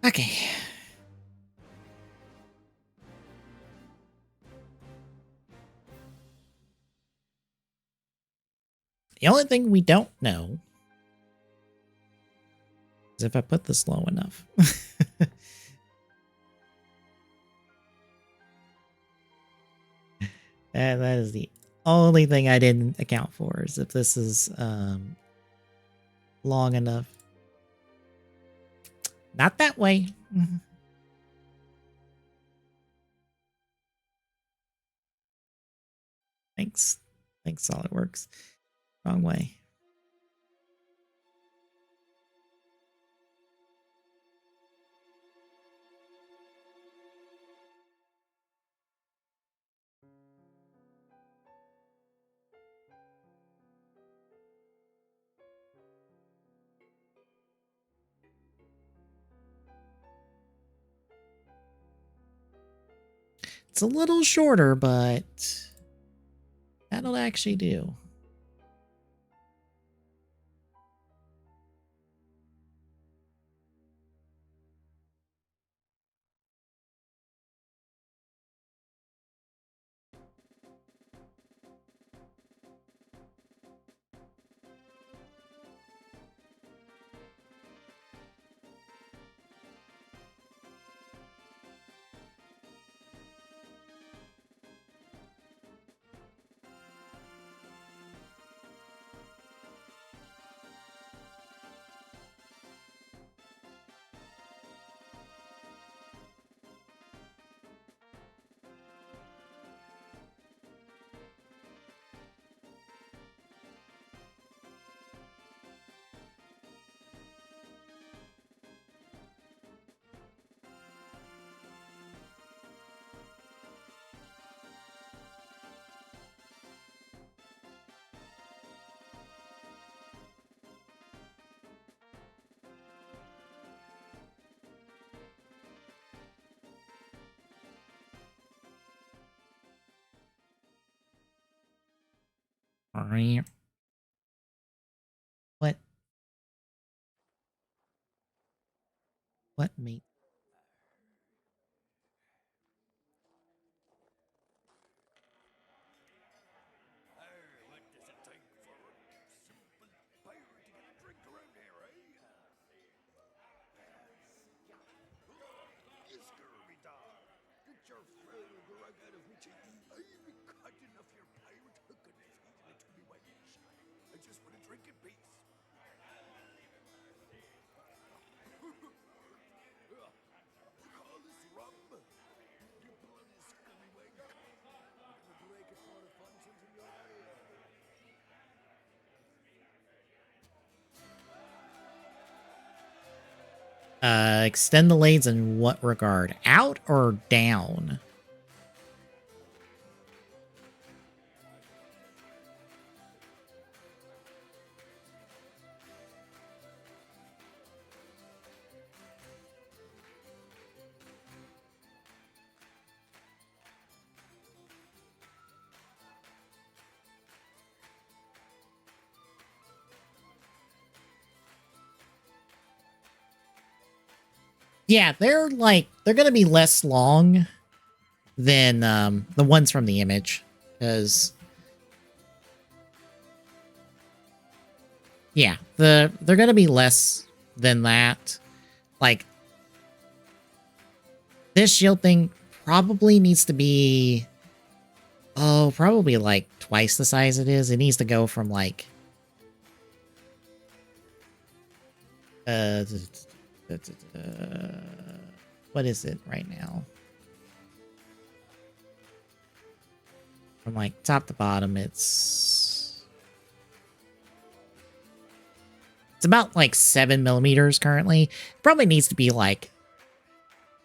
Okay. The only thing we don't know is if I put this low enough. And that is the only thing I didn't account for, is if this is long enough. Not that way. Thanks. Thanks, SolidWorks. Wrong way. It's a little shorter, but that'll actually do. What? What mate? Extend the blades in what regard? Out or down? Yeah, they're gonna be less long than the ones from the image, because yeah, they're gonna be less than that. Like, this shield thing probably needs to be, oh, probably like twice the size it is. It needs to go from like what is it right now? From like top to bottom, it's about like 7 millimeters currently. Probably needs to be like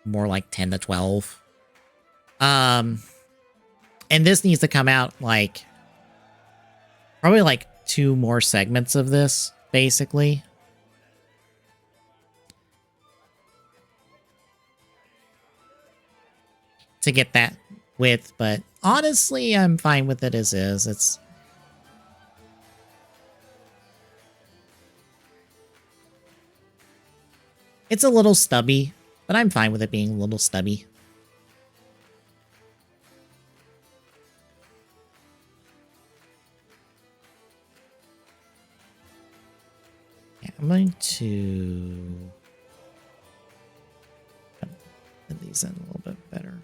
more like 10 to 12. And this needs to come out like probably like 2 more segments of this, basically. To get that width, but honestly, I'm fine with it as is. It's a little stubby, but I'm fine with it being a little stubby. Yeah, I'm going to put these in a little bit better.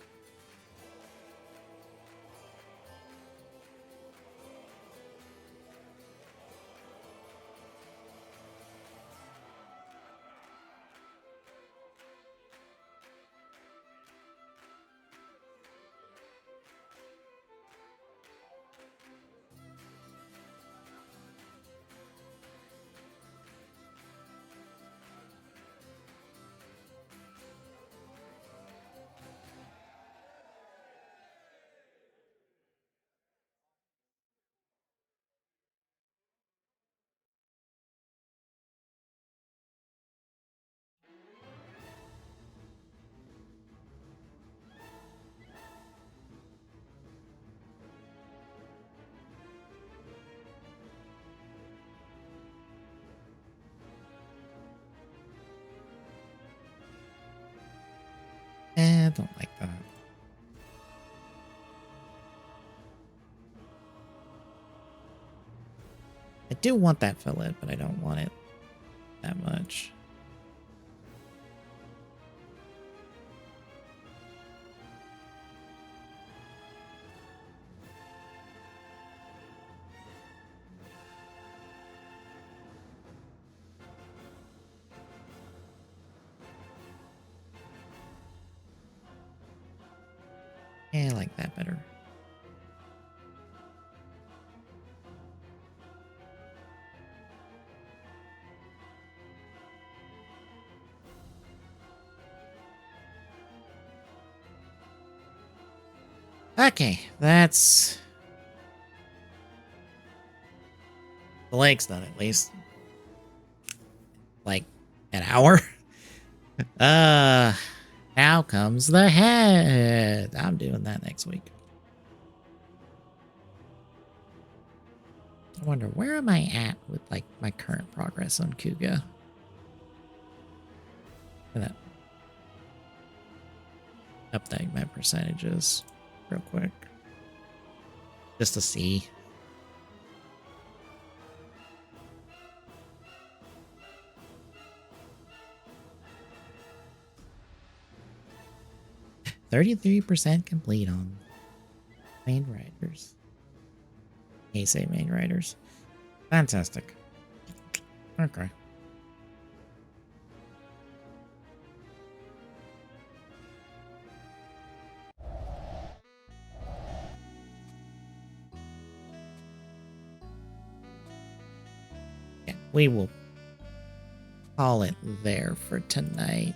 I don't like that. I do want that fillet, but I don't want it that much. Yeah, I like that better. Okay, that's... the leg's done at least. Like, an hour? Now comes the head. I'm doing that next week. I wonder, where am I at with, like, my current progress on Kuuga? Gonna update my percentages real quick. Just to see. %33% complete on main writers. Say main writers. Fantastic. Okay. Yeah, we will call it there for tonight.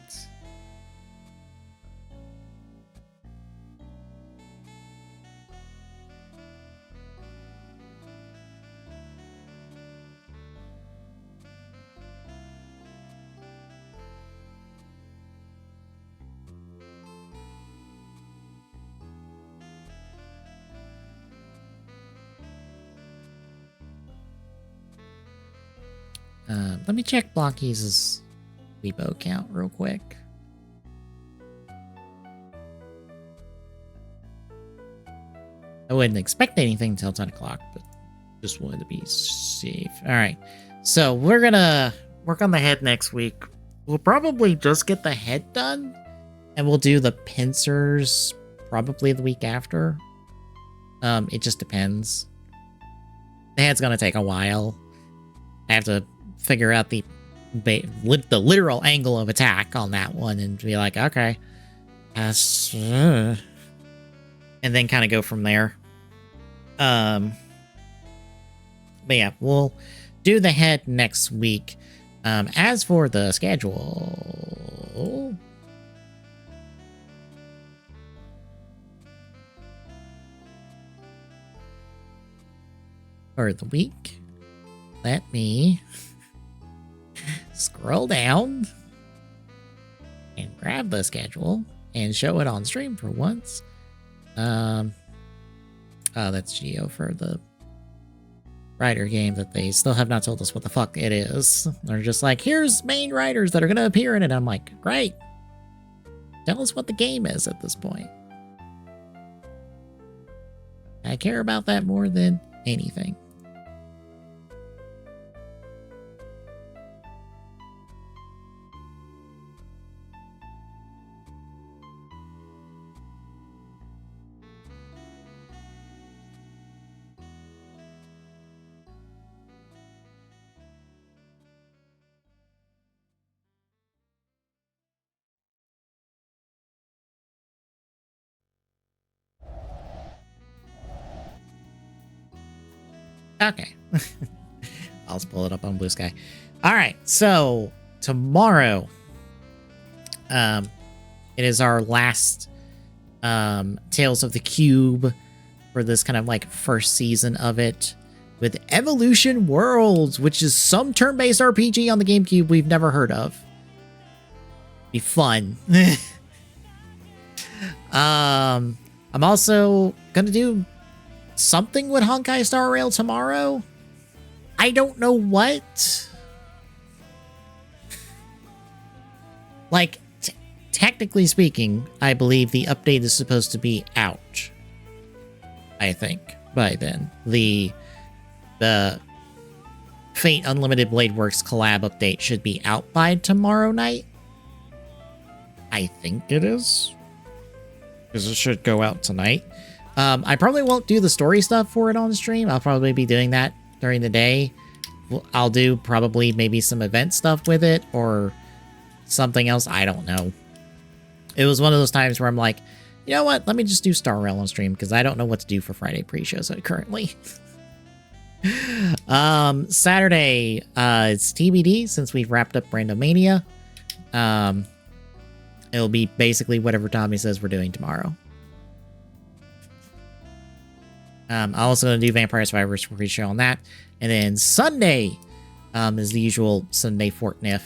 Let me check Blocky's Weibo count real quick. I wouldn't expect anything until 10 o'clock, but just wanted to be safe. Alright, so we're gonna work on the head next week. We'll probably just get the head done, and we'll do the pincers probably the week after. It just depends. The head's gonna take a while. I have to figure out the literal angle of attack on that one and be like, okay. And then kind of go from there. But yeah, we'll do the head next week. As for the schedule... for the week, let me scroll down and grab the schedule and show it on stream for once. Oh, that's Geo for the writer game that they still have not told us what the fuck it is. They're just like, here's main writers that are going to appear in it. I'm like, great. Tell us what the game is at this point. I care about that more than anything. Okay. I'll just pull it up on Blue Sky. All right. So tomorrow, it is our last Tales of the Cube for this kind of like first season of it with Evolution Worlds, which is some turn-based RPG on the GameCube we've never heard of. Be fun. I'm also gonna do something with Honkai Star Rail tomorrow. I don't know what. Like, technically speaking, I believe the update is supposed to be out. I think by then the Fate Unlimited Blade Works collab update should be out by tomorrow night. I think it is, because it should go out tonight. I probably won't do the story stuff for it on stream. I'll probably be doing that during the day. I'll do probably maybe some event stuff with it or something else. I don't know. It was one of those times where I'm like, you know what? Let me just do Star Rail on stream because I don't know what to do for Friday pre-shows currently. Saturday, it's TBD since we've wrapped up Randomania. It'll be basically whatever Tommy says we're doing tomorrow. I'm also going to do Vampire Survivors pre-show on that. And then Sunday is the usual Sunday Fortnite.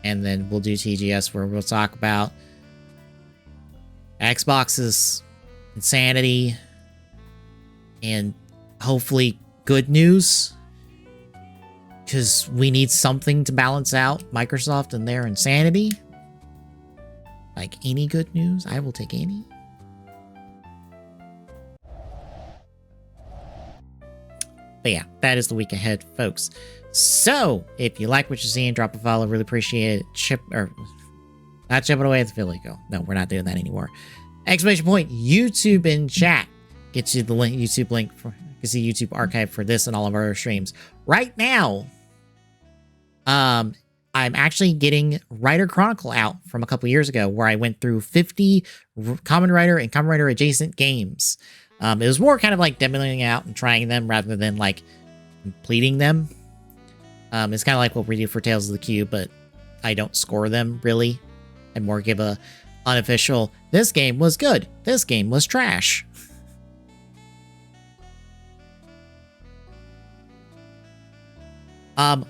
And then we'll do TGS where we'll talk about Xbox's insanity and hopefully good news. Because we need something to balance out Microsoft and their insanity. Like any good news, I will take any. But yeah, that is the week ahead, folks. So, if you like what you're seeing, drop a follow. Really appreciate it. Not chipping away at the Philly go. No, we're not doing that anymore. Exclamation point, YouTube in chat. Gets you the link, YouTube link for, you can see YouTube archive for this and all of our streams. Right now, I'm actually getting Writer Chronicle out from a couple years ago where I went through 50 Common Writer and Common Writer adjacent games. It was more kind of like demoing out and trying them rather than like completing them. It's kind of like what we do for Tales of the Cube, but I don't score them really. I more give a unofficial, this game was good, this game was trash.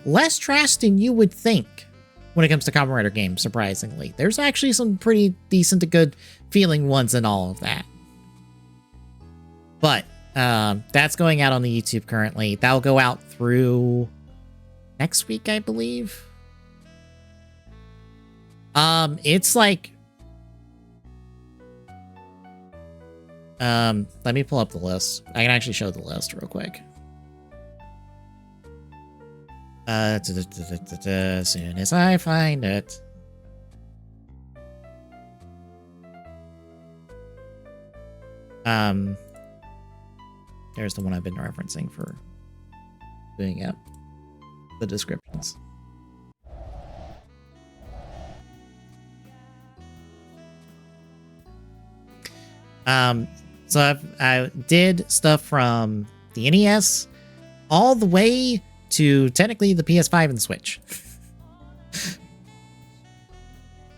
Less trash than you would think when it comes to Kamen Rider games, surprisingly. There's actually some pretty decent to good feeling ones in all of that. But that's going out on the YouTube currently. That'll go out through next week, I believe. It's like... let me pull up the list. I can actually show the list real quick. As soon as I find it. There's the one I've been referencing for doing up the descriptions. So I did stuff from the NES all the way to technically the PS5 and the Switch.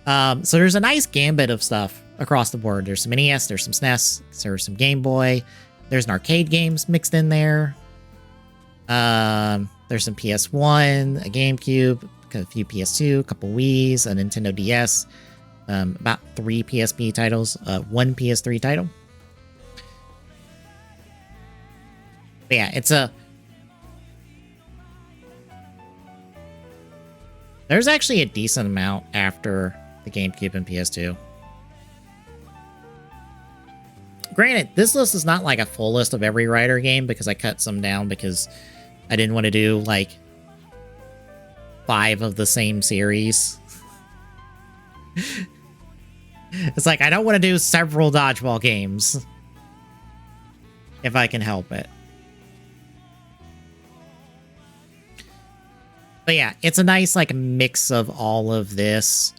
So there's a nice gambit of stuff across the board. There's some NES, there's some SNES, there's some Game Boy, there's an arcade games mixed in there. There's some PS1, a GameCube, a few PS2, a couple Wii's, a Nintendo DS, about 3 PSP titles, 1 PS3 title. But yeah, there's actually a decent amount after the GameCube and PS2. Granted, this list is not like a full list of every Rider game because I cut some down because I didn't want to do like 5 of the same series. It's like, I don't want to do several dodgeball games if I can help it. But yeah, it's a nice like mix of all of this.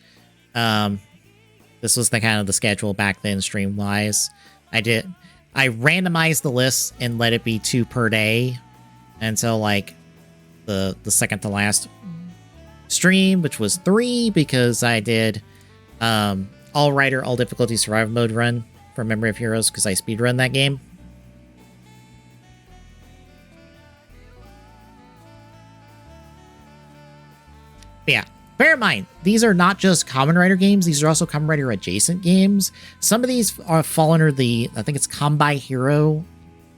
This was the kind of the schedule back then, stream-wise. I randomized the list and let it be 2 per day until like the second to last stream, which was 3 because I did all Rider, all difficulty survival mode run for Memory of Heroes because I speedrun that game. But yeah, bear in mind, these are not just Kamen Rider games. These are also Kamen Rider adjacent games. Some of these fall under the, I think it's Kombai Hero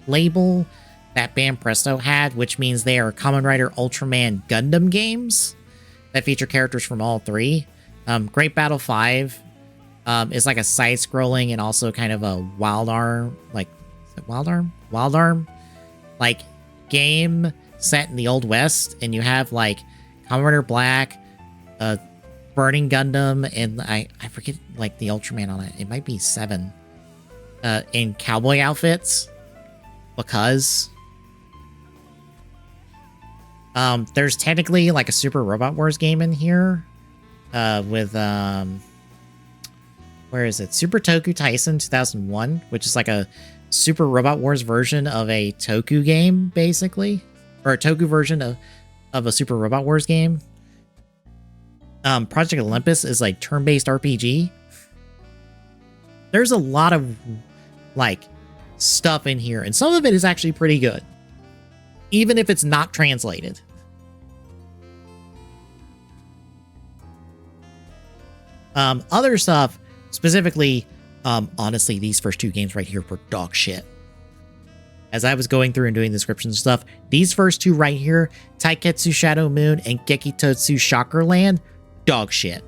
label that Band Presto had, which means they are Kamen Rider Ultraman Gundam games that feature characters from all 3. Great Battle 5 is like a side-scrolling and also kind of a Wild Arm, like, is it Wild Arm? Wild Arm? Like, game set in the Old West, and you have, like, Kamen Rider Black, Burning Gundam, and I forget, like, the Ultraman on it. It might be 7. In cowboy outfits. Because... there's technically, like, a Super Robot Wars game in here. With, where is it? Super Toku Tyson 2001, which is like a Super Robot Wars version of a Toku game, basically. Or a Toku version of a Super Robot Wars game. Project Olympus is like turn-based RPG. There's a lot of, like, stuff in here, and some of it is actually pretty good. Even if it's not translated. Other stuff, specifically, honestly, these first 2 games right here were dog shit. As I was going through and doing the descriptions and stuff, these first 2 right here, Taiketsu Shadow Moon and Gekitotsu Shockerland, dog shit.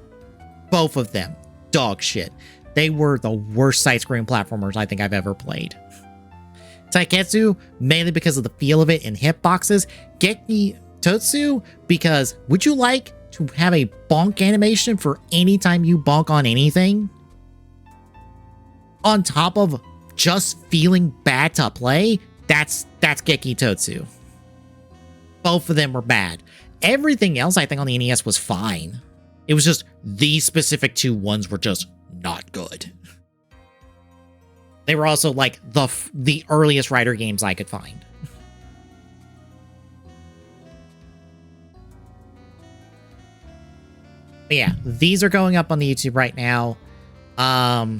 Both of them, dog shit. They were the worst side-scrolling platformers I think I've ever played. Taiketsu, mainly because of the feel of it and hitboxes. Gekitotsu, because would you like to have a bonk animation for any time you bonk on anything? On top of just feeling bad to play? That's Gekitotsu. Both of them were bad. Everything else I think on the NES was fine. It was just these specific 2 ones were just not good. They were also like the earliest Rider games I could find. But yeah, these are going up on the YouTube right now. I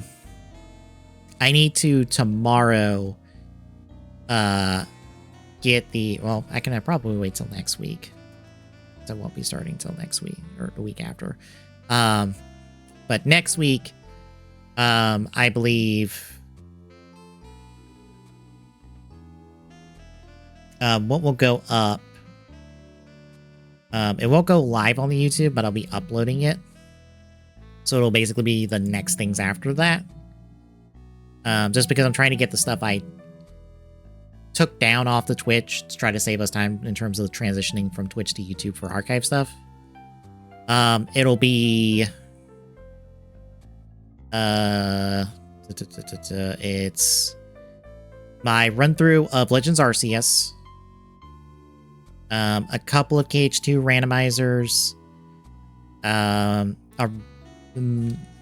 need to tomorrow get the, well, I can probably wait till next week. So I won't be starting till next week or the week after. But next week, I believe what will go up, it won't go live on the YouTube, but I'll be uploading it. So it'll basically be the next things after that. Just because I'm trying to get the stuff I took down off the Twitch to try to save us time in terms of transitioning from Twitch to YouTube for archive stuff. It'll be... it's my run-through of Legends Arceus. A couple of KH2 randomizers.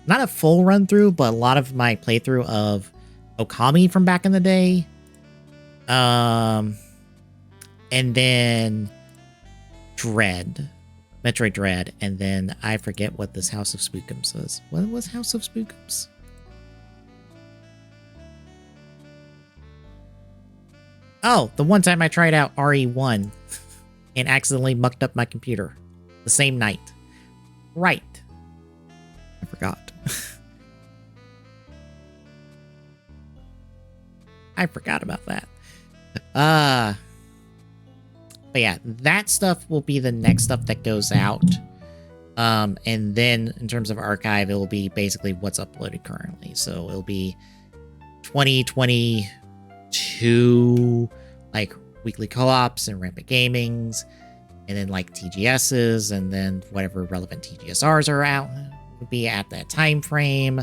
Not a full run-through, but a lot of my playthrough of Okami from back in the day. And then Dread. Metroid Dread. And then I forget what this House of Spookums was. What was House of Spookums? Oh, the one time I tried out RE1 and accidentally mucked up my computer. The same night. Right. I forgot. I forgot about that. But yeah, that stuff will be the next stuff that goes out. And then in terms of archive, it will be basically what's uploaded currently. So it'll be 2022 like weekly co-ops and rampant gamings, and then like TGSs, and then whatever relevant TGSRs are out would be at that time frame.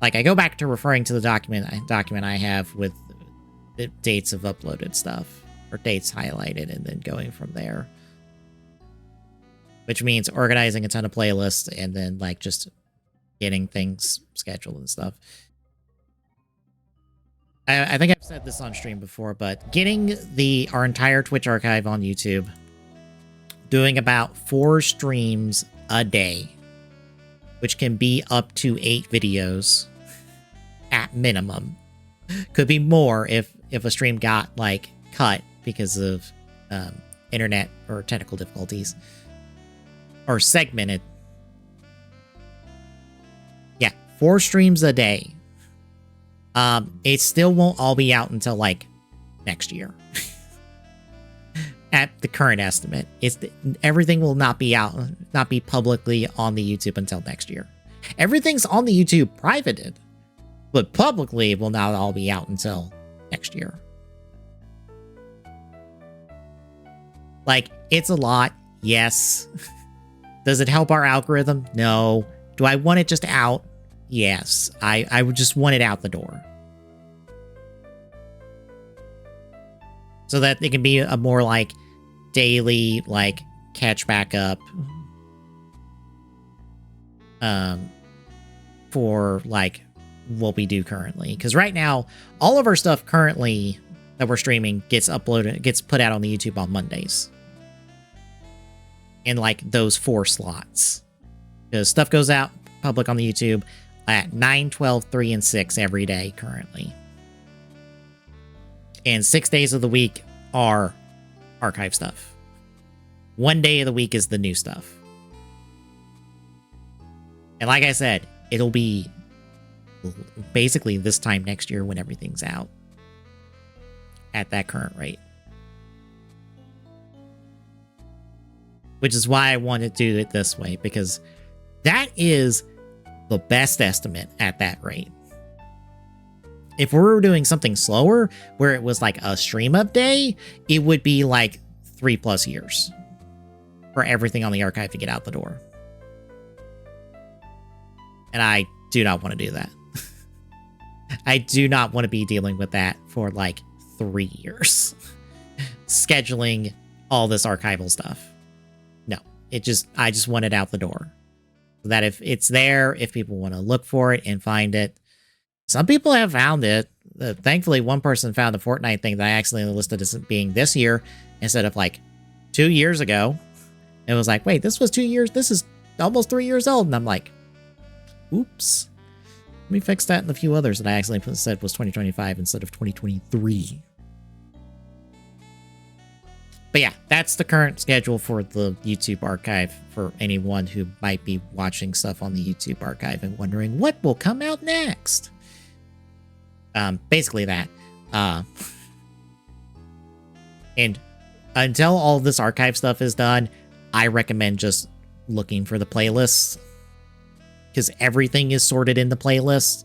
Like I go back to referring to the document I have with the dates of uploaded stuff, or dates highlighted, and then going from there. Which means organizing a ton of playlists and then like just getting things scheduled and stuff. I think I've said this on stream before, but getting our entire Twitch archive on YouTube, doing about 4 streams a day, which can be up to 8 videos at minimum. Could be more if a stream got like cut because of internet or technical difficulties, or segmented. Yeah, 4 streams a day. It still won't all be out until like next year. At the current estimate, everything will not be publicly on the YouTube until next year. Everything's on the YouTube privated, but publicly it will not all be out until next year. Like, it's a lot, yes. Does it help our algorithm? No. Do I want it just out? Yes. I would just want it out the door. So that it can be a more like daily like catch back up for like what we do currently. Because right now, all of our stuff currently that we're streaming gets put out on the YouTube on Mondays. In like those 4 slots. Because stuff goes out public on the YouTube at 9, 12, 3, and 6 every day currently. And 6 days of the week are archive stuff. 1 day of the week is the new stuff. And like I said, it'll be basically this time next year when everything's out. At that current rate. Which is why I want to do it this way, because that is the best estimate at that rate. If we were doing something slower, where it was like a stream up day, it would be like 3+ years for everything on the archive to get out the door. And I do not want to do that. I do not want to be dealing with that for like 3 years. Scheduling all this archival stuff. No, I just want it out the door. So that if it's there, if people want to look for it and find it. Some people have found it. Thankfully, one person found the Fortnite thing that I accidentally listed as being this year instead of like 2 years ago. It was like, wait, this was 2 years. This is almost 3 years old. And I'm like, oops. Let me fix that and a few others that I accidentally said was 2025 instead of 2023. But yeah, that's the current schedule for the YouTube archive for anyone who might be watching stuff on the YouTube archive and wondering what will come out next. Basically that. And until all this archive stuff is done, I recommend just looking for the playlists. Because everything is sorted in the playlist.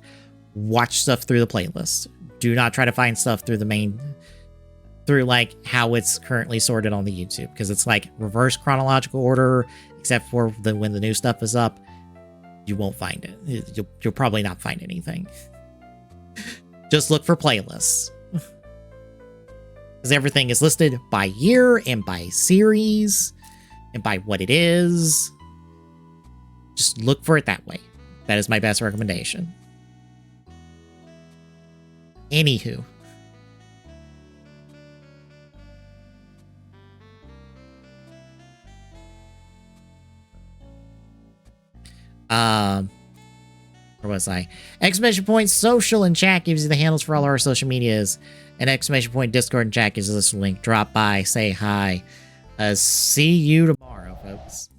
Watch stuff through the playlist. Do not try to find stuff through the main... through like how it's currently sorted on the YouTube, because it's like reverse chronological order, except for when the new stuff is up, you won't find it. You'll probably not find anything. Just look for playlists, because everything is listed by year and by series and by what it is. Just look for it that way. That is my best recommendation. Anywho. Where was I? Exclamation point social and chat gives you the handles for all our social medias. And exclamation point Discord and chat gives you this link. Drop by, say hi. See you tomorrow, folks.